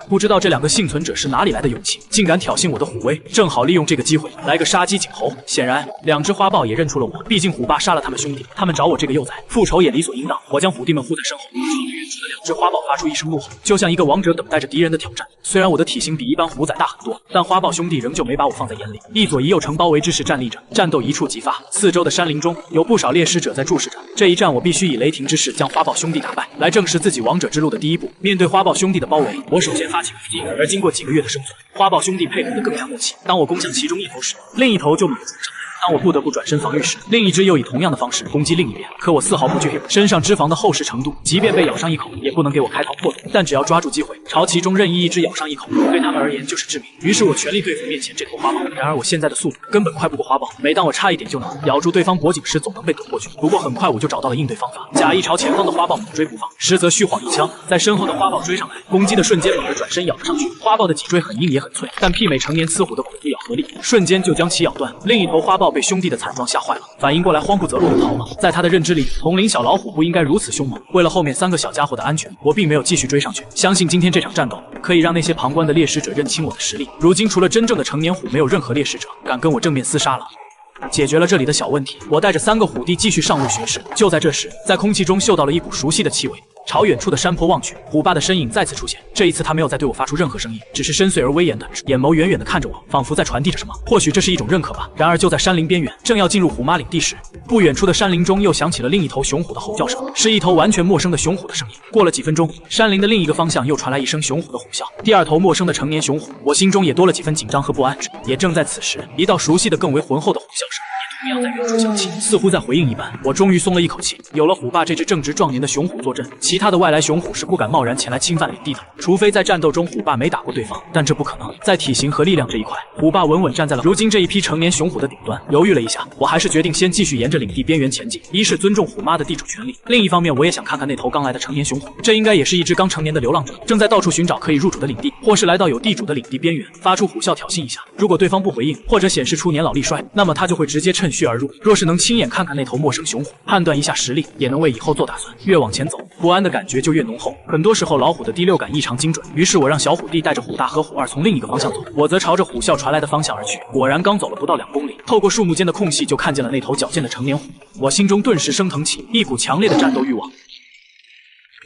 不知道這2個幸存者是哪裡來的勇氣，竟敢挑釁我的虎威，正好利用這個機會來個殺雞儆猴。顯然2只花豹也認出了我，畢竟虎爸殺了他們兄弟，他們找我這個幼崽復仇也理所應當。我將虎弟們護在身後，朝着遠處的2只花豹發出一聲怒吼，就像一個王者等待着敵人的挑戰。雖然我的體型比一般虎崽大很多，但花豹兄弟仍舊沒把我放在眼裡，一左一右呈包圍之勢站立着，戰鬥一觸即發。四周的山林中有不少獵食者在注視着，這一戰我必須以雷霆之勢將花豹兄弟打敗，來證實自己王者之路的第一步。面對花豹兄弟的包圍，我首先發起攻擊，而經過幾個月的生存，花豹兄弟配合得更加默契。當我攻向其中1頭時，另1頭就猛地衝上來。當我不得不轉身防禦時，另一只又以同樣的方式攻擊另一邊。可我絲毫不懼，身上脂肪的厚實程度，即便被咬上一口，也不能給我開膛破肚。但只要抓住機會，朝其中任意一只咬上一口，對他們而言就是致命。於是我全力對付面前這頭花豹。然而我現在的速度根本快不過花豹，每當我差一點就能咬住對方脖頸時，總能被躲過去。不過很快我就找到了應對方法，假意朝前方的花豹猛追不放，實則虛晃一槍，在身後的花豹追上來，攻擊的瞬間猛地轉身咬了上去。花豹的脊椎很硬也很脆，但媲美成年雌虎的恐怖咬合力，瞬間就将其咬斷。另一頭花豹被兄弟的慘狀嚇壞了，反应過來慌不擇路的逃了。在他的認知裡，同齡小老虎不應該如此兇猛。為了後面3個小家伙的安全，我並沒有繼續追上去。相信今天這場戰鬥可以讓那些旁觀的獵食者認清我的實力。如今除了真正的成年虎，沒有任何獵食者敢跟我正面廝殺了。解決了這裡的小問題，我帶着3個虎弟繼續上路巡視。就在這時，在空氣中嗅到了一股熟悉的氣味。朝遠處的山坡望去，虎爸的身影再次出現。這一次他沒有再對我發出任何聲音，只是深邃而威嚴的眼眸遠遠地看着我，仿佛在傳遞着什麼。或許這是一種認可吧。然而就在山林邊緣，正要進入虎媽領地時，不遠處的山林中又響起了另一頭雄虎的吼叫聲，是一頭完全陌生的雄虎的聲音。過了幾分鐘，山林的另一個方向又傳來一聲雄虎的虎啸，第二頭陌生的成年雄虎，我心中也多了幾分緊張和不安。也正在此时，一道熟悉的更為渾厚的虎啸聲同樣在遠處響起，似乎在回應一般。我終於鬆了一口氣，有了虎爸這只正直壯年的雄虎坐鎮，其他的外來雄虎是不敢貿然前來侵犯領地的，除非在戰鬥中虎爸沒打過對方，但這不可能。在體型和力量這一塊，虎爸穩穩站在了如今這一批成年雄虎的頂端。猶豫了一下，我還是決定先繼續沿着領地邊緣前進，一是尊重虎媽的地主權利，另一方面我也想看看那頭剛來的成年雄虎，這應該也是一只剛成年的流浪者，正在到處尋找可以入主的領地，或是來到有地主的領地邊緣，发出虎啸挑衅一下。如果对方不回應，或者顯示出年老力衰，那麼他就會直接趁虛而入。若是能親眼看看那頭陌生雄虎，判斷一下實力，也能為以後做打算。越往前走，不安的感覺就越濃厚。很多時候老虎的第六感異常精準，於是我讓小虎弟帶着虎大和虎二從另一個方向走，我則朝着虎嘯傳來的方向而去。果然剛走了不到2公里，透過樹木間的空隙就看見了那頭矯健的成年虎，我心中頓時升騰起一股強烈的戰鬥慾望。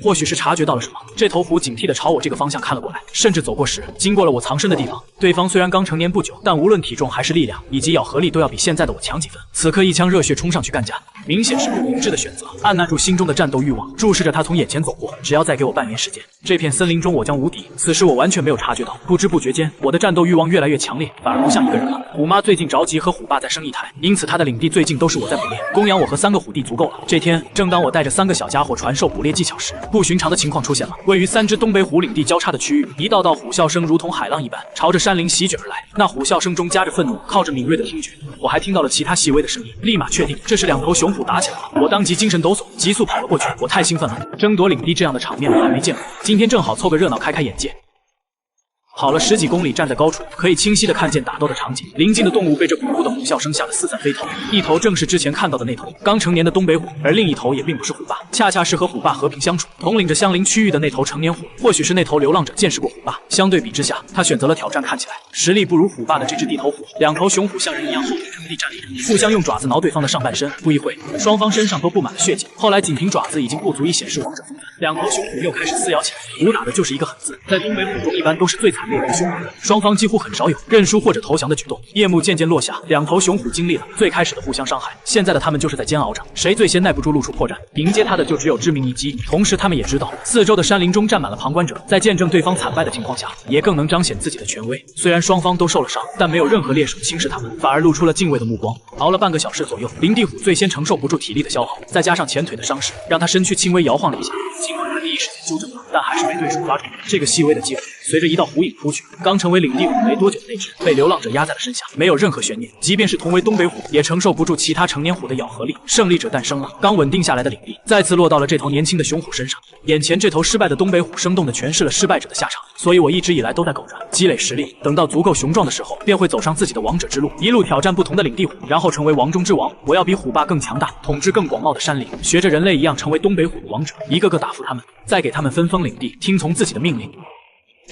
或許是察覺到了什麼，這頭虎警惕地朝我這個方向看了過來，甚至走過時經過了我藏身的地方。對方雖然剛成年不久，但無論體重還是力量以及咬合力都要比現在的我強幾分。此刻一腔熱血衝上去幹架，明顯是不明智的選擇。按捺住心中的戰鬥慾望，注視着他從眼前走過，只要再給我半年時間，這片森林中我將無敵。此時我完全沒有察覺到，不知不覺間，我的戰鬥慾望越來越強烈，反而不像一個人了。虎媽最近着急和虎爸再生一胎，因此她的領地最近都是我在捕獵，供養我和3個虎弟足夠了。這天，正當我帶着3個小家伙傳授捕獵技巧時，不尋常的情況出現了。位於3只東北虎領地交叉的區域，一道道虎啸聲如同海浪一般朝着山林席捲而來。那虎嘯聲中夾着憤怒，靠着敏銳的聽覺，我還聽到了其他細微的聲音，立馬確定這是2頭雄虎打起來了。我當即精神抖擻，急速跑了過去。我太興奮了，爭奪領地這樣的場面我還沒見過，今天正好湊個熱鬧，開開眼界。跑了10幾公里，站在高處，可以清晰地看見打鬥的場景。鄰近的動物被這恐怖的虎啸聲嚇得四散飛逃，一頭正是之前看到的那頭剛成年的東北虎，而另一頭也並不是虎爸，恰恰是和虎爸和平相處、統領着相鄰區域的那頭成年虎。或許是那頭流浪者見識過虎爸，相對比之下，他選擇了挑戰看起來實力不如虎爸的這只地頭虎。2頭雄虎像人一樣後退成地站立着，互相用爪子挠對方的上半身。不一會，雙方身上都布滿了血跡。後來僅憑爪子已經不足以顯示王者風範，2頭雄虎又開始撕咬起來，武打的就是一個狠字。在東北虎中，一般都是最慘烈和凶猛的，雙方幾乎很少有認輸或者投降的舉動。夜幕漸漸落下，2頭雄虎經歷了最開始的互相傷害，現在的他們就是在煎熬着，誰最先耐不住露出破绽，迎接他的就只有致命一擊。同時他們也知道，四周的山林中站滿了旁觀者，在見證對方慘敗的情況下，也更能彰顯自己的權威。雖然双方都受了傷，但沒有任何獵手輕視他們，反而露出了敬畏的目光。熬了半個小時左右，林地虎最先承受不住體力的消耗，再加上前腿的傷勢，讓他身軀輕微搖晃了一下。儘管他第一時間糾正了，但還是被對手抓住。這個細微的機會，隨着一道虎影撲去，剛成為領地虎沒多久的那只被流浪者壓在了身下，沒有任何懸念。即便是同為東北虎，也承受不住其他成年虎的咬合力。勝利者誕生了，剛穩定下來的領地再次落到了這頭年輕的雄虎身上。眼前這頭失敗的東北虎，生動地詮釋了失敗者的下場。所以我一直以來都在苟着，積累實力，等到足夠雄壯的時候，便會走上自己的王者之路，一路挑戰不同的領地虎，然後成為王中之王。我要比虎爸更強大，統治更廣袤的山林，學着人類一樣成為東北虎的王者，一個個打服他們，再給他們分封領地，聽從自己的命令。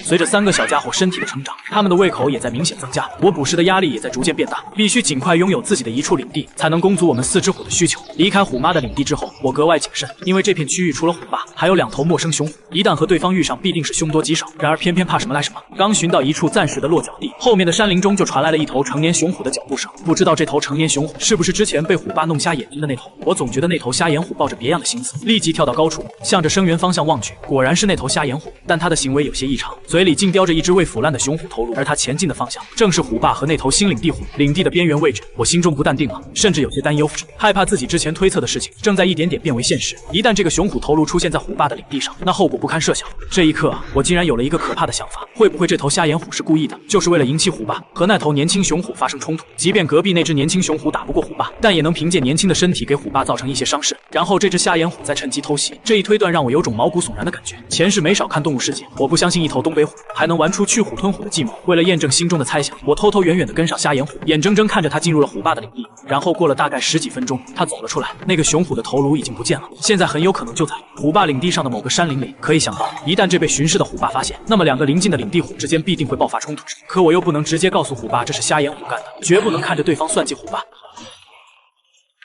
隨着3個小家伙身體的成長，他們的胃口也在明顯增加，我捕食的壓力也在逐漸變大，必須盡快擁有自己的一處領地，才能供足我們4只虎的需求。離開虎媽的領地之後，我格外謹慎，因為這片區域除了虎爸，還有2頭陌生雄虎，一旦和對方遇上，必定是凶多吉少。然而偏偏怕什麼來什麼，剛尋到一處暫時的落腳地，後面的山林中就傳來了一頭成年雄虎的腳步聲。不知道這頭成年雄虎是不是之前被虎爸弄瞎眼睛的那頭？我總覺得那頭瞎眼虎抱着別樣的心思，立即跳到高處，向着聲源方向望去，果然是那頭瞎眼虎，但他的行為有些異常，嘴裡竟叼着一只未腐爛的雄虎頭顱，而他前進的方向正是虎爸和那頭新領地虎領地的邊緣位置。我心中不淡定了，甚至有些擔憂，害怕自己之前推測的事情正在一點點變為現實。一旦這個雄虎頭顱出現在虎爸的領地上，那後果不堪設想。這一刻，我竟然有了一個可怕的想法：會不會這頭瞎眼虎是故意的，就是為了引起虎爸和那頭年輕雄虎發生衝突？即便隔壁那只年輕雄虎打不過虎爸，但也能憑借年輕的身體給虎爸造成一些傷勢，然後這只瞎眼虎再趁機偷襲。這一推斷讓我有種毛骨悚然的感覺。前世沒少看動物世界，我不相信一頭東北虎還能玩出去虎吞虎的計謀。為了驗證心中的猜想，我偷偷遠遠地跟上瞎眼虎，眼睜睜看着他進入了虎爸的領地。然後過了大概10幾分鐘，他走了出来，那個雄虎的頭顱已經不見了，現在很有可能就在虎爸領地上的某個山林裡。可以想到，一旦這被巡視的虎爸發现，那麼2個鄰近的領地虎之間必定會爆發衝突。可我又不能直接告訴虎爸這是瞎眼虎幹的，絕不能看着對方算計虎爸。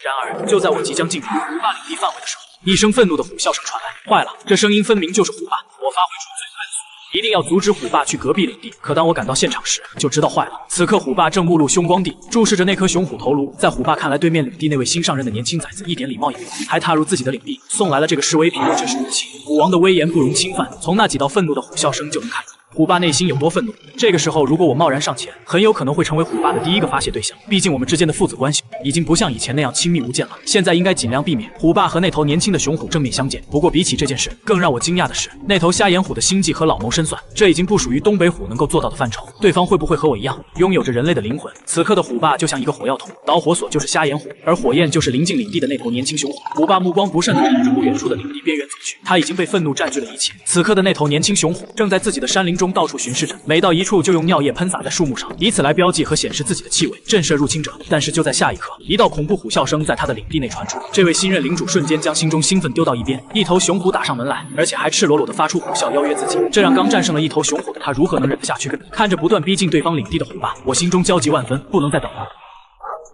然而，就在我即將進入虎爸領地範圍的時候，一聲憤怒的虎嘯聲傳來，壞了，這聲音分明就是虎爸！我發揮出最快的速度，一定要阻止虎爸去隔壁領地。可當我趕到現場時，就知道壞了。此刻虎爸正目露凶光地注視着那顆雄虎頭顱，在虎爸看来，对面領地那位新上任的年輕崽子一點禮貌也沒有，還踏入自己的領地，送來了這個示威品，這是武器。虎王的威嚴不容侵犯，從那幾道憤怒的虎嘯聲就能看出虎爸內心有多憤怒。這個時候，如果我貿然上前，很有可能會成為虎爸的第一個發洩對象。畢竟我們之間的父子關係已經不像以前那樣親密無間了。現在應該盡量避免虎爸和那頭年輕的雄虎正面相見。不過比起這件事，更讓我驚訝的是，那頭瞎眼虎的心計和老謀深算，這已經不屬於東北虎能夠做到的範疇。對方會不會和我一樣，擁有着人類的靈魂？此刻的虎爸就像一個火藥桶，導火索就是瞎眼虎，而火焰就是臨近領地的那頭年輕雄虎。虎爸目光不善地朝着不遠處的領地邊緣走去，他已經被憤怒佔據了一切。此刻的那頭年輕雄虎正在自己的山林中到處巡視着。每到一處就用尿液噴灑在樹木上，以此來標記和顯示自己的氣味，震慑入侵者。但是就在下一刻，一道恐怖虎啸聲在他的領地內傳出，這位新任领主瞬間將心中興奮丟到一邊。一頭雄虎打上門來，而且還赤裸裸地發出虎啸邀約自己，這讓剛戰勝了一頭雄虎的他如何能忍得下去？看着不斷逼近對方領地的虎爸，我心中焦急萬分，不能再等了。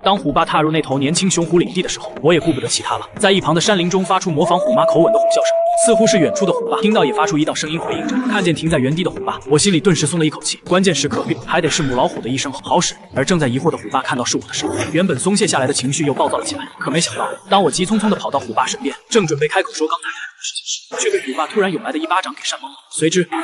當虎爸踏入那头年輕雄虎領地的时候，我也顧不得其他了，在一旁的山林中发出模仿虎媽口吻的虎嘯聲，似乎是遠處的虎爸听到也发出一道聲音回應着。看見停在原地的虎爸，我心裡頓時鬆了一口氣，關鍵時刻還得是母老虎的一聲好使。而正在疑惑的虎爸看到是我的時候，原本鬆懈下來的情緒又暴躁了起來。可沒想到，當我急匆匆地跑到虎爸身邊，正準備開口說剛才發生的事情時，卻被虎爸突然湧來的一巴掌給扇懵了。隨之，一道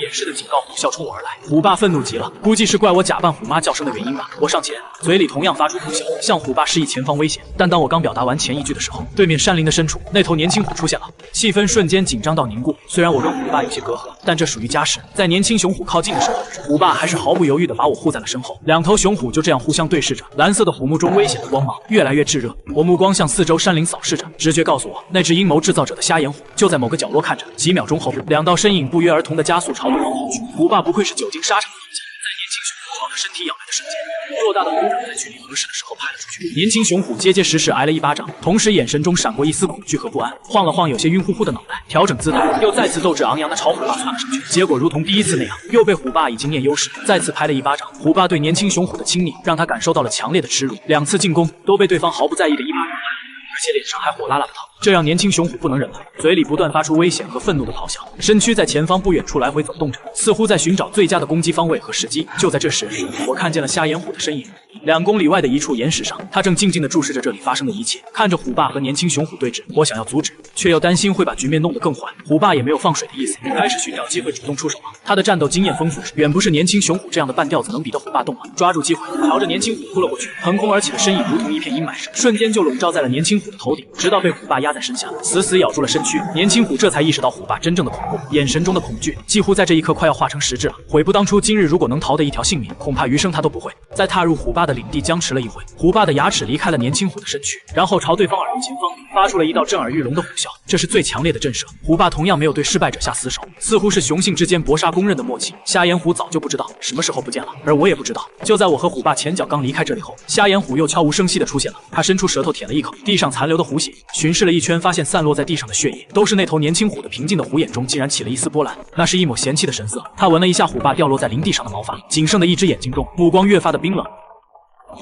掩飾的警告虎啸衝我而来，虎爸憤怒極了，估計是怪我假扮虎媽叫聲的原因吧。我上前，嘴裡同樣發出虎嘯，向虎爸示意前方危險。但當我剛表達完前一句的時候，对面山林的深處，那頭年輕虎出現了，氣氛瞬間緊張到凝固。雖然我跟虎爸有些隔閡，但這屬於家事。在年輕雄虎靠近的時候，虎爸還是毫不猶豫地把我護在了身後。兩頭雄虎就這樣互相對視着，藍色的虎目中危險的光芒越來越炙熱。我目光向四周山林掃視着，直覺告訴我，那只陰謀制造者的瞎眼虎就在某個角落看着。幾秒鐘後，兩道身影不約而同的加速朝對方跑去。虎爸不愧是久經沙場的玩家，在年輕雄虎朝着身體咬來的瞬間，偌大的虎掌在距離合適的時候拍了出去。年輕雄虎結結實實挨了一巴掌，同時眼神中閃過一絲恐懼和不安，晃了晃有些暈乎乎的腦袋，調整姿態，又再次鬥志昂揚的朝虎爸竄了上去。結果如同第一次那樣，又被虎爸以經驗優勢再次拍了一巴掌。虎爸對年輕雄虎的親昵，讓他感受到了強烈的恥辱。兩次進攻都被對方毫不在意的一巴掌拍了，而且臉上還火辣辣的疼，這讓年輕雄虎不能忍了，嘴裡不斷發出危險和憤怒的咆哮，身軀在前方不遠處來回走動着，似乎在尋找最佳的攻擊方位和時機。就在這時，我看見了瞎眼虎的身影，2公里外的一處岩石上，他正靜靜地注視着這裡發生的一切，看着虎爸和年輕雄虎對峙。我想要阻止，卻又擔心會把局面弄得更壞。虎爸也沒有放水的意思，開始尋找機會主動出手了。他的戰鬥經驗豐富，遠不是年輕雄虎這樣的半吊子能比的。虎爸動了，抓住機會，朝着年輕虎撲了過去。橫空而起的身影如同一片陰霾聲，瞬間就籠罩在了年輕虎的頭頂，直到被虎爸壓在身下，死死咬住了身軀。年輕虎這才意識到虎爸真正的恐怖，眼神中的恐懼幾乎在這一刻快要化成實質了。悔不當初，今日如果能逃得一條性命，恐怕餘生他都不會再踏入虎爸的領地。僵持了一會，虎爸的牙齒離開了年輕虎的身軀，然後朝對方耳邊前方發出了一道震耳欲聾的虎嘯，這是最強烈的震慑。虎爸同樣沒有對失敗者下死手，似乎是雄性之間搏殺公認的默契。瞎眼虎早就不知道什麼時候不見了，而我也不知道。就在我和虎爸前腳剛離開這裡後，瞎眼虎又悄無聲息地出現了。他伸出舌頭舔了一口地上殘留的虎血，巡視了一圈，發現散落在地上的血液都是那頭年輕虎的。平靜的虎眼中竟然起了一絲波瀾，那是一抹嫌棄的神色。他聞了一下虎爸掉落在林地上的毛髮，僅剩的一只眼睛中目光越發的冰冷。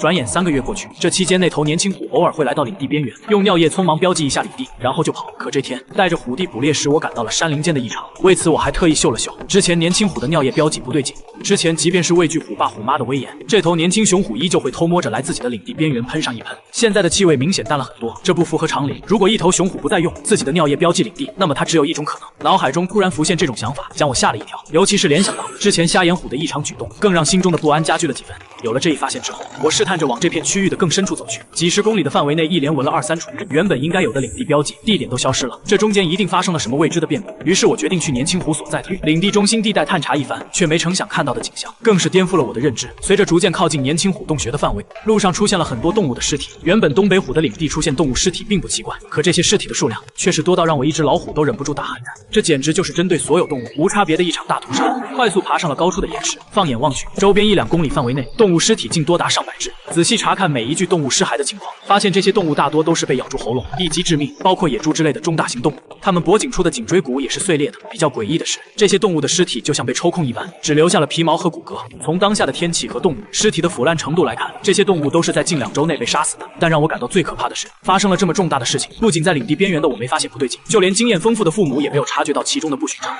轉眼3個月過去，這期間那頭年輕虎偶爾會來到領地邊緣，用尿液匆忙標記一下領地，然後就跑。可這天帶着虎弟捕獵時，我感到了山林間的異常，為此我還特意嗅了嗅之前年輕虎的尿液標記不對勁。之前即便是畏懼虎爸虎媽的威嚴，這頭年輕雄虎依舊會偷摸着來自己的領地邊緣噴上一噴。現在的氣味明顯淡了很多，這不符合常理。如果一頭雄虎不再用自己的尿液標記領地，那麼它只有一種可能。腦海中突然浮現這種想法，將我嚇了一跳，尤其是聯想到之前瞎眼虎的異常舉動，更讓心中的不安加劇了幾分。有了這一發現之後，我試探着往這片區域的更深處走去。幾十公里的範圍內一連聞了2-3處，原本應該有的領地標記地點都消失了，這中間一定發生了什麼未知的變故。於是我決定去年輕虎所在的領地中心地帶探查一番，卻沒成想看到的景象更是顛覆了我的認知。隨着逐漸靠近年輕虎洞穴的範圍，路上出現了很多動物的屍體。原本東北虎的領地出現動物屍體並不奇怪，可這些屍體的數量卻是多到讓我一只老虎都忍不住大喊着，這簡直就是針對所有動物無差別的一場大屠殺。快速爬上了高處的岩石，放眼望去，周邊1-2公里範圍內動動物屍體竟多達上百只。仔細查看每一具動物屍骸的情況，發現這些動物大多都是被咬住喉嚨，一擊致命，包括野豬之類的中大型動物。它們脖頸處的頸椎骨也是碎裂的。比較詭異的是，這些動物的屍體就像被抽空一般，只留下了皮毛和骨骼。從當下的天氣和動物屍體的腐爛程度來看，這些動物都是在近2周內被殺死的。但讓我感到最可怕的是，發生了這麼重大的事情，不僅在領地邊緣的我沒發現不對勁，就連經驗豐富的父母也沒有察覺到其中的不尋常。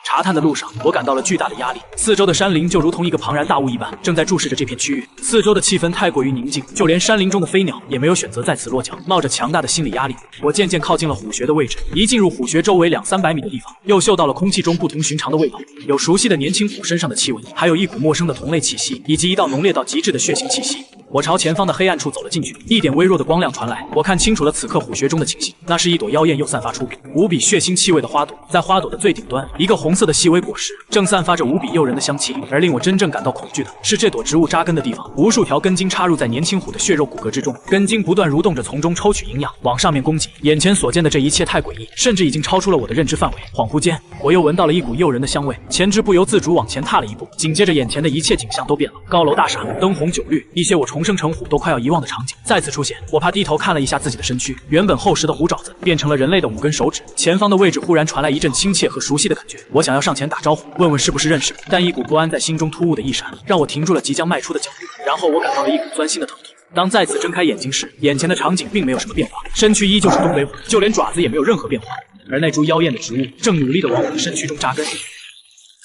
查探的路上，我感到了巨大的壓力，四周的山林就如同一個龐然大物一般，正在注視着这片區域。四周的氣氛太過於寧靜，就連山林中的飛鳥也沒有選擇在此落腳。冒着強大的心理壓力，我漸漸靠近了虎穴的位置。一進入虎穴周圍200-300米的地方，又嗅到了空氣中不同尋常的味道，有熟悉的年輕虎身上的氣味，還有一股陌生的同類氣息，以及一道濃烈到極致的血腥氣息。我朝前方的黑暗處走了進去，一點微弱的光亮傳來，我看清楚了此刻虎穴中的情形。那是一朵妖豔又散發出無比血腥氣味的花朵，在花朵的最頂端，一個紅色的細微果實正散發着無比誘人的香氣。而令我真正感到恐懼的是，這朵植物扎根的地方，無數條根茎插入在年輕虎的血肉骨骼之中，根茎不斷蠕動着，從中抽取營養，往上面攻擊。眼前所見的這一切太詭異，甚至已經超出了我的認知範圍。恍惚間，我又聞到了一股誘人的香味，前肢不由自主往前踏了一步，緊接着眼前的一切景象都變了，高樓大廈，燈紅酒綠，一些我重生成虎都快要遺忘的場景再次出現。我怕低頭看了一下自己的身軀，原本厚實的虎爪子變成了人類的5根手指。前方的位置忽然傳來一陣親切和熟悉的感覺，我想要上前打招呼，問問是不是認識，但一股不安在心中突兀的一閃，讓我停住了即将邁出的腳步。然後我感到了一股鑽心的疼痛。當再次睜開眼睛時，眼前的場景並沒有什麼變化，身軀依舊是東北虎，就連爪子也沒有任何变化，而那株妖豔的植物正努力地往我的身軀中扎根。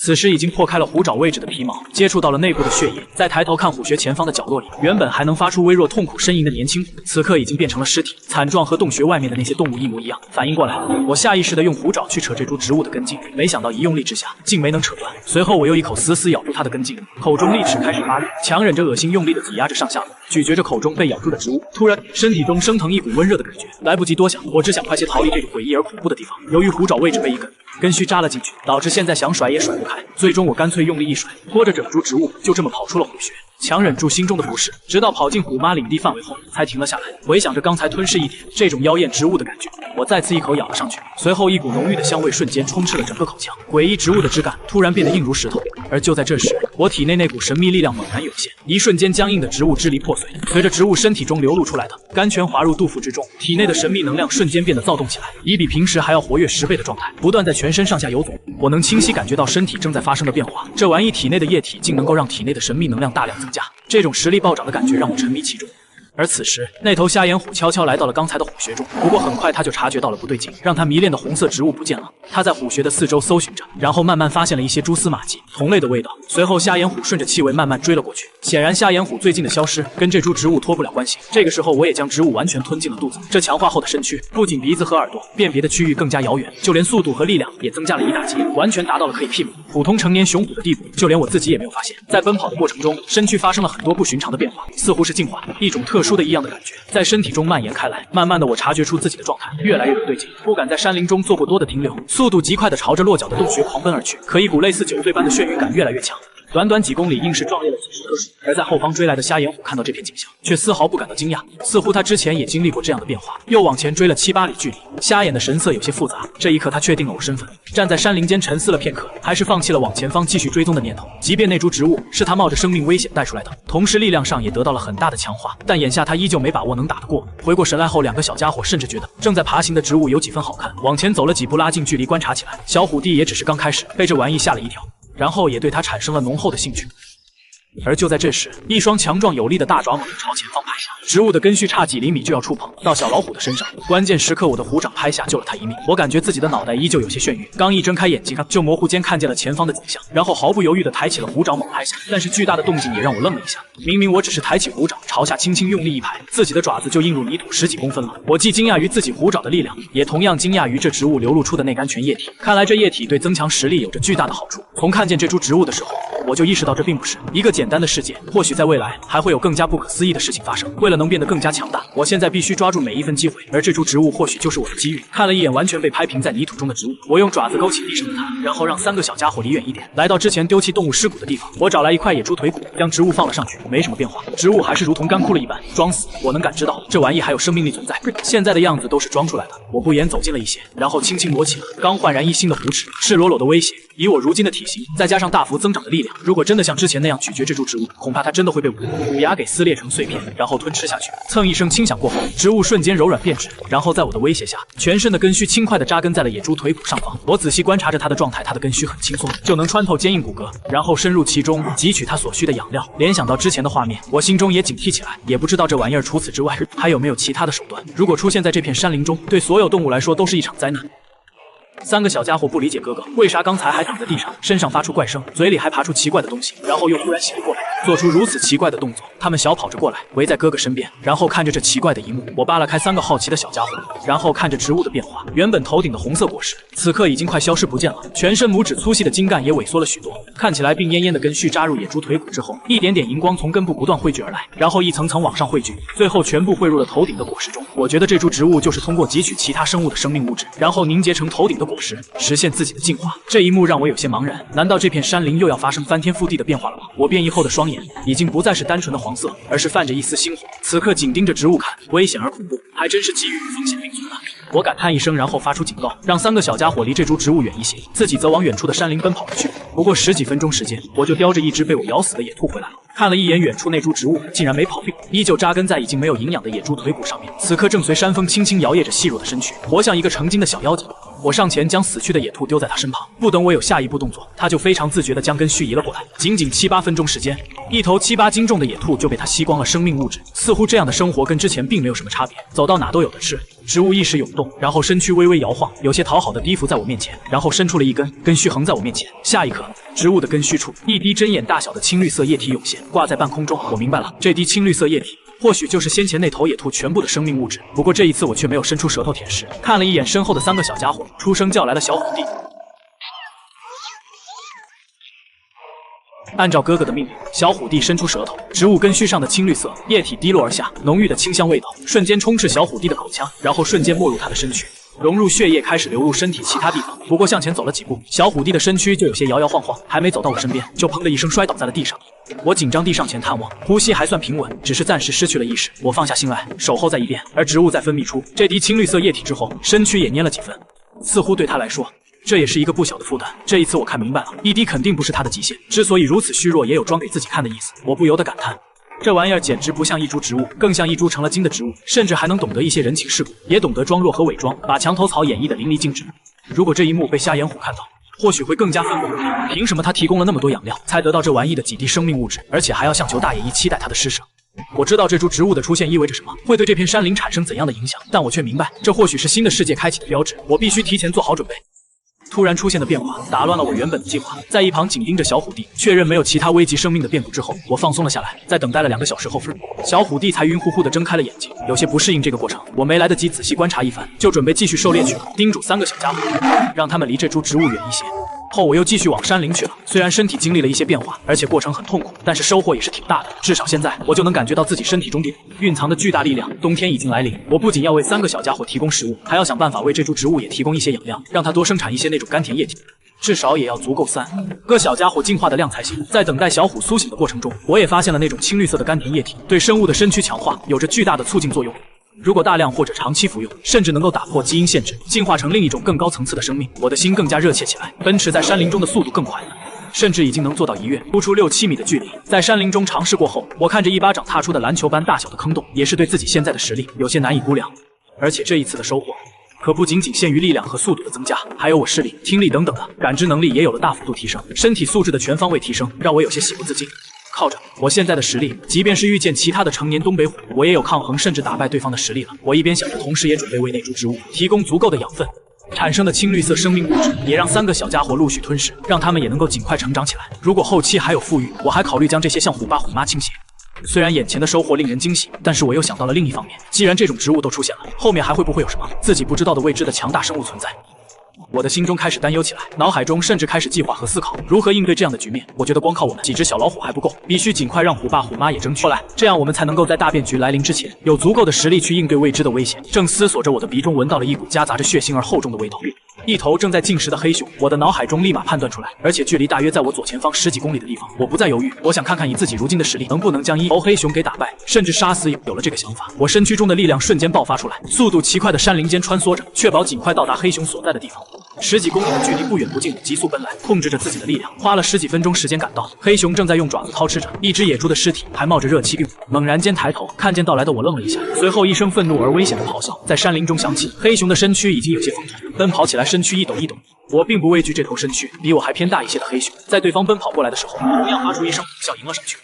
此時已經破開了虎爪位置的皮毛，接觸到了內部的血液。再抬頭看虎穴前方的角落裡，原本還能發出微弱痛苦呻吟的年輕虎，此刻已經變成了屍體，慘狀和洞穴外面的那些動物一模一樣。反應過來，我下意識地用虎爪去扯這株植物的根茎，沒想到一用力之下，竟沒能扯斷。隨後我又一口死死咬住它的根茎，口中利齒開始發力，強忍着惡心，用力地擠壓着上下頜，咀嚼着口中被咬住的植物。突然，身體中升騰一股溫熱的感覺，來不及多想，我只想快些逃離這個詭異而恐怖的地方。由於虎爪位置被一根須扎了進去，導致現在想甩也甩不開。最終我乾脆用力一甩，拖着整株植物就這麼跑出了虎穴。強忍住心中的不適，直到跑進虎媽領地範圍後才停了下來。回想着剛才吞噬一點這種妖豔植物的感覺，我再次一口咬了上去，隨後一股濃郁的香味瞬間充斥了整個口腔，詭異植物的質感突然变得硬如石頭。而就在這時，我體內那股神秘力量猛然湧現，一瞬間僵硬的植物支離破碎，隨着植物身體中流露出來的甘泉滑入肚腹之中，體內的神秘能量瞬間變得躁動起來，以比平時還要活躍10倍的狀態，不斷在全身上下游走。我能清晰感覺到身體正在發生的變化，這玩意體內的液體竟能夠讓體內的神秘能量大量增加，這種實力暴漲的感覺讓我沉迷其中。而此時，那頭瞎眼虎悄悄來到了剛才的虎穴中，不過很快他就察覺到了不對勁，讓他迷戀的紅色植物不見了。他在虎穴的四周搜尋着，然後慢慢發現了一些蛛絲馬跡，同類的味道。隨後瞎眼虎順着氣味慢慢追了過去。顯然瞎眼虎最近的消失跟這株植物脫不了關係。這個時候我也將植物完全吞進了肚子。這強化後的身軀，不僅鼻子和耳朵辨別的區域更加遙遠，就連速度和力量也增加了一大截，完全達到了可以媲美普通成年雄虎的地步。就連我自己也沒有發現，在奔跑的過程中，身軀發生了很多不尋常的變化，似乎是進化，一種特殊的異樣的感覺在身體中蔓延開來。慢慢的，我察覺出自己的狀態越來越不对勁，不敢在山林中做過多的停留，速度极快的朝着落腳的洞穴狂奔而去。可一股類似酒醉般的眩暈感越來越強，短短幾公里硬是壯烈了幾十棵樹。而在後方追來的瞎眼虎看到這片景象，卻絲毫不感到驚訝，似乎他之前也經歷過這樣的變化。又往前追了7-8里距離，瞎眼的神色有些複雜。這一刻他確定了我身份，站在山林間沉思了片刻，還是放棄了往前方繼續追蹤的念頭。即便那株植物是他冒着生命危險帶出來的，同時力量上也得到了很大的強化，但眼下他依舊沒把握能打得過。回過神來後，2個小家伙甚至覺得正在爬行的植物有幾分好看，往前走了幾步，拉近距離觀察起来。小虎弟也只是剛開始被這玩意嚇了一跳，然後也對它產生了濃厚的興趣。而就在這時，一雙強壯有力的大爪猛地朝前方拍下，植物的根須差幾厘米就要觸碰到小老虎的身上。關鍵時刻，我的虎掌拍下救了他一命。我感覺自己的腦袋依舊有些眩暈，剛一睜開眼睛，就模糊間看見了前方的景象，然後毫不猶豫地抬起了虎爪猛拍下。但是巨大的動靜也讓我愣了一下，明明我只是抬起虎掌朝下輕輕用力一拍，自己的爪子就映入泥土10幾公分了。我既驚訝於自己虎爪的力量，也同樣驚訝於這植物流露出的那甘泉液體。看來這液體對增強實力有着巨大的好處。從看見這株植物的時候，我就意識到這並不是一個簡單的世界，或許在未來還會有更加不可思議的事情發生。為了能變得更加强大，我現在必須抓住每一分機會，而這株植物或許就是我的機遇。看了一眼完全被拍平在泥土中的植物，我用爪子勾起地上的它，然後讓3個小家伙離遠一點，來到之前丟棄動物屍骨的地方。我找來一塊野豬腿骨，將植物放了上去，沒什麼變化，植物還是如同乾枯了一般，裝死。我能感知到這玩意還有生命力存在，現在的樣子都是裝出來的。我不言走近了一些，然後輕輕磨起了剛煥然一新的虎齒，赤裸裸的威脅。以我如今的體型，再加上大幅增长的力量，樣。如果真的像之前那樣咀嚼這株植物，恐怕它真的会被虎牙給撕裂成碎片，然後吞吃下去。蹭一聲轻響過後，植物瞬間柔軟變直，然後在我的威脅下，全身的根須輕快地扎根在了野豬腿骨上方。我仔細觀察着它的狀態，它的根須很輕鬆，就能穿透堅硬骨骼，然後深入其中汲取它所需的養料。聯想到之前的畫面，我心中也警惕起來，也不知道這玩意兒除此之外還有沒有其他的手段。如果出现在這片山林中，對所有動物來說都是一場災難。三個小家伙不理解哥哥為啥剛才還躺在地上，身上發出怪聲，嘴裡還爬出奇怪的東西，然後又突然醒了過來，做出如此奇怪的動作。他們小跑着過來，圍在哥哥身邊，然後看着這奇怪的一幕。我扒拉開三個好奇的小家伙，然後看着植物的變化。原本頭頂的紅色果實，此刻已經快消失不見了，全身拇指粗細的茎幹也萎縮了許多，看起來病懨懨的根須扎入野豬腿骨之後，一點點熒光從根部不斷匯聚而來，然後一層層往上匯聚，最後全部匯入了頭頂的果實中。我觉得這株植物就是通過汲取其他生物的生命物質，然後凝結成頭頂的果實，實現自己的進化。這一幕讓我有些茫然，難道這片山林又要發生翻天覆地的變化了嗎？我变異後的雙眼已經不再是單純的黃色，而是泛着一絲猩紅，此刻緊盯着植物看，危險而恐怖，還真是機遇與風險並存啊。我感嘆一聲，然後發出警告，讓三個小家伙離這株植物遠一些，自己則往遠處的山林奔跑而去。不過10幾分鐘時間，我就叼着一只被我咬死的野兔回来了。看了一眼遠處那株植物，竟然沒跑掉，依舊扎根在已經沒有營養的野豬腿骨上面，此刻正隨山風輕輕搖曳着細弱的身軀，活像一個成精的小妖精。我上前將死去的野兔丟在他身旁，不等我有下一步動作，他就非常自覺地將根須移了過來。僅僅7、8分鐘時間，一頭7、8斤重的野兔就被他吸光了生命物質，似乎這樣的生活跟之前並沒有什麼差別，走到哪都有的吃。植物意識湧動，然後身軀微微搖晃，有些討好的低伏在我面前，然後伸出了一根根須橫在我面前。下一刻，植物的根須處一滴針眼大小的青綠色液體湧現，掛在半空中。我明白了，這滴青綠色液體或許就是先前那頭野兔全部的生命物質。不過這一次我卻沒有伸出舌頭舔食，看了一眼身後的三個小家伙，出聲叫來了小虎弟。按照哥哥的命令，小虎弟伸出舌头，植物根須上的青綠色液體滴落而下，濃郁的清香味道瞬間充斥小虎弟的口腔，然後瞬間沒入他的身軀，融入血液，開始流入身體其他地方。不過向前走了幾步，小虎弟的身軀就有些搖搖晃晃，還沒走到我身邊，就砰的一聲摔倒在了地上。我緊張地上前探望，呼吸還算平穩，只是暫時失去了意識。我放下心來，守候在一邊。而植物在分泌出這滴青綠色液體之後，身軀也蔫了幾分，似乎對他來說這也是一個不小的負擔。這一次我看明白了，一滴肯定不是他的極限，之所以如此虛弱，也有裝給自己看的意思。我不由得感嘆，這玩意兒簡直不像一株植物，更像一株成了精的植物，甚至還能懂得一些人情世故，也懂得裝弱和偽裝，把牆頭草演绎得淋漓盡致。如果這一幕被瞎眼虎看到，或許會更加憤怒。憑什麼他提供了那麼多養料，才得到這玩意的幾滴生命物質，而且還要像求大爺一期待他的施捨？我知道這株植物的出現意味着什麼，會對這片山林產生怎樣的影響，但我卻明白，這或許是新的世界開啟的標誌，我必須提前做好準備。突然出現的變化打亂了我原本的計劃，在一旁緊盯着小虎弟，確認沒有其他危及生命的變故之後，我放鬆了下來。在等待了2個小時後，小虎弟才暈乎乎地睜開了眼睛，有些不適應這個過程。我沒來得及仔細觀察一番，就準備繼續狩獵去了，叮囑3個小家伙，讓他們離這株植物遠一些。後我又繼續往山林去了，雖然身體經歷了一些變化，而且過程很痛苦，但是收穫也是挺大的。至少現在我就能感覺到自己身體中蘊藏的巨大力量。冬天已經來臨，我不僅要為3個小家伙提供食物，還要想辦法為這株植物也提供一些養料，讓它多生產一些那種甘甜液體，至少也要足夠3個小家伙進化的量才行。在等待小虎蘇醒的過程中，我也發現了那種青綠色的甘甜液體對生物的身軀強化有着巨大的促进作用。如果大量或者長期服用，甚至能夠打破基因限制，进化成另一種更高層次的生命。我的心更加熱切起来，奔馳在山林中的速度更快了，甚至已經能做到一躍突出6、7米的距離。在山林中嘗試過後，我看着一巴掌踏出的籃球般大小的坑洞，也是對自己現在的實力有些難以估量。而且這一次的收穫可不僅僅限於力量和速度的增加，還有我视力、聽力等等的感知能力也有了大幅度提升，身體素質的全方位提升，讓我有些喜不自禁。靠着我現在的實力，即便是遇見其他的成年東北虎，我也有抗衡甚至打敗對方的實力了。我一邊想着，同時也準備為那株植物提供足夠的養分，產生的青綠色生命物質也讓3個小家伙陸續吞噬，讓他們也能夠盡快成長起來。如果後期還有富裕，我還考慮將這些向虎爸虎媽傾斜。雖然眼前的收穫令人驚喜，但是我又想到了另一方面，既然這種植物都出現了，後面還會不會有什麼自己不知道的未知的強大生物存在？我的心中開始擔憂起來，腦海中甚至開始計劃和思考如何應對這樣的局面。我覺得光靠我們幾隻小老虎還不夠，必須盡快讓虎爸虎媽也爭取過來，這樣我們才能夠在大變局來臨之前有足夠的實力去應對未知的危險。正思索着，我的鼻中聞到了一股夾雜着血腥而厚重的味道，一頭正在進食的黑熊。我的腦海中立馬判斷出來，而且距離大約在我左前方10幾公里的地方。我不再猶豫，我想看看以自己如今的實力能不能将一头黑熊給打敗，甚至殺死。有了這個想法，我身軀中的力量瞬間爆發出來，速度奇快的山林間穿梭着，確保盡快到達黑熊所在的地方。10幾公里的距離不遠不近的急速奔來，控制着自己的力量，花了10幾分鐘時間趕到。黑熊正在用爪子掏吃着一只野豬的屍體，還冒着熱氣。猛然間抬头看見到來的我，愣了一下，隨後一聲憤怒而危險的咆哮在山林中響起。黑熊的身軀已經有些風筒，奔跑起來身軀一抖一抖。我並不畏懼這頭身軀比我還偏大一些的黑熊，在對方奔跑過來的時候，同樣發出一聲苦笑迎了上去。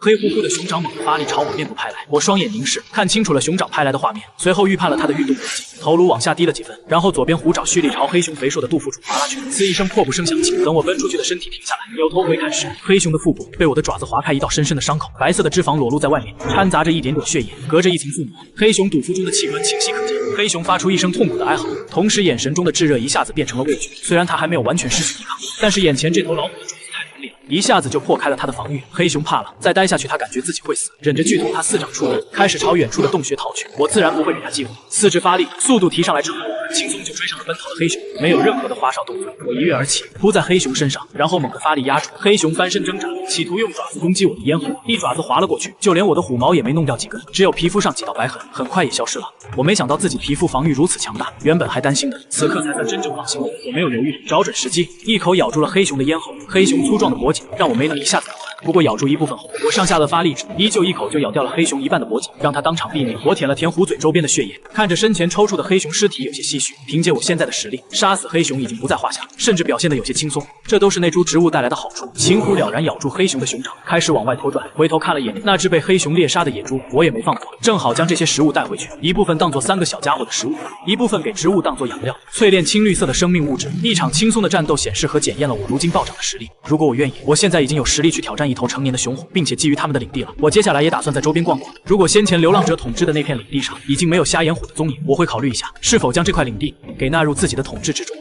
黑乎乎的熊掌猛地發力朝我面部拍來，我雙眼凝視，看清楚了熊掌拍来的畫面，隨後預判了他的運動轨跡，頭颅往下低了幾分，然後左邊虎爪蓄力朝黑熊肥硕的肚腹处划拉去。呲一聲破布聲響起，等我奔出去的身體停下來，扭頭回看時，黑熊的腹部被我的爪子划開一道深深的傷口，白色的脂肪裸露在外面，摻雜着一點點血液，隔着一層腹膜。黑熊肚腹中的器官清晰可見。黑熊發出一聲痛苦的哀嚎，同時眼神中的炙熱一下子变成了畏懼。雖然他還沒有完全失去抵抗，但是眼前這頭老虎的爪子太猛烈了，一下子就破開了他的防禦。黑熊怕了，再待下去他感覺自己会死，忍着剧痛他4掌出力，開始朝遠處的洞穴逃去。我自然不會給他機會，四肢發力，速度提上來之後，輕鬆就追上了奔逃的黑熊，沒有任何的花哨動作，我一躍而起，撲在黑熊身上，然後猛地發力壓住黑熊，翻身掙扎，企圖用爪子攻擊我的咽喉，一爪子劃了過去，就連我的虎毛也沒弄掉幾根，只有皮膚上幾道白痕，很快也消失了。我沒想到自己皮膚防禦如此強大，原本還擔心的，此刻才算真正放心了。我沒有猶豫，找準時機，一口咬住了黑熊的咽喉。黑熊粗壯的脖頸讓我沒能一下子咬斷，不過咬住一部分後，我上下頷發力依舊一口就咬掉了黑熊一半的脖頸，讓他當場毙命。我舔了舔虎嘴周邊的血液，看着身前抽搐的黑熊屍體有些唏噓。憑借我現在的實力，殺死黑熊已經不在話下，甚至表現得有些輕鬆。這都是那株植物帶來的好處。秦虎了然咬住黑熊的熊掌，開始往外拖拽，回頭看了眼那只被黑熊獵殺的野豬，我也沒放過，正好將這些食物帶回去，一部分當做3個小家伙的食物，一部分給植物當做養料，淬煉青綠色的生命物質。一場輕鬆的戰鬥顯示和檢驗了我如今暴漲的實力。如果我願意，我現在已經有實力去挑戰一頭成年的雄虎，並且基於他們的領地了。我接下來也打算在周邊逛逛。如果先前流浪者統治的那片領地上已經沒有瞎眼虎的蹤影，我會考慮一下是否將這塊領地給納入自己的統治之中。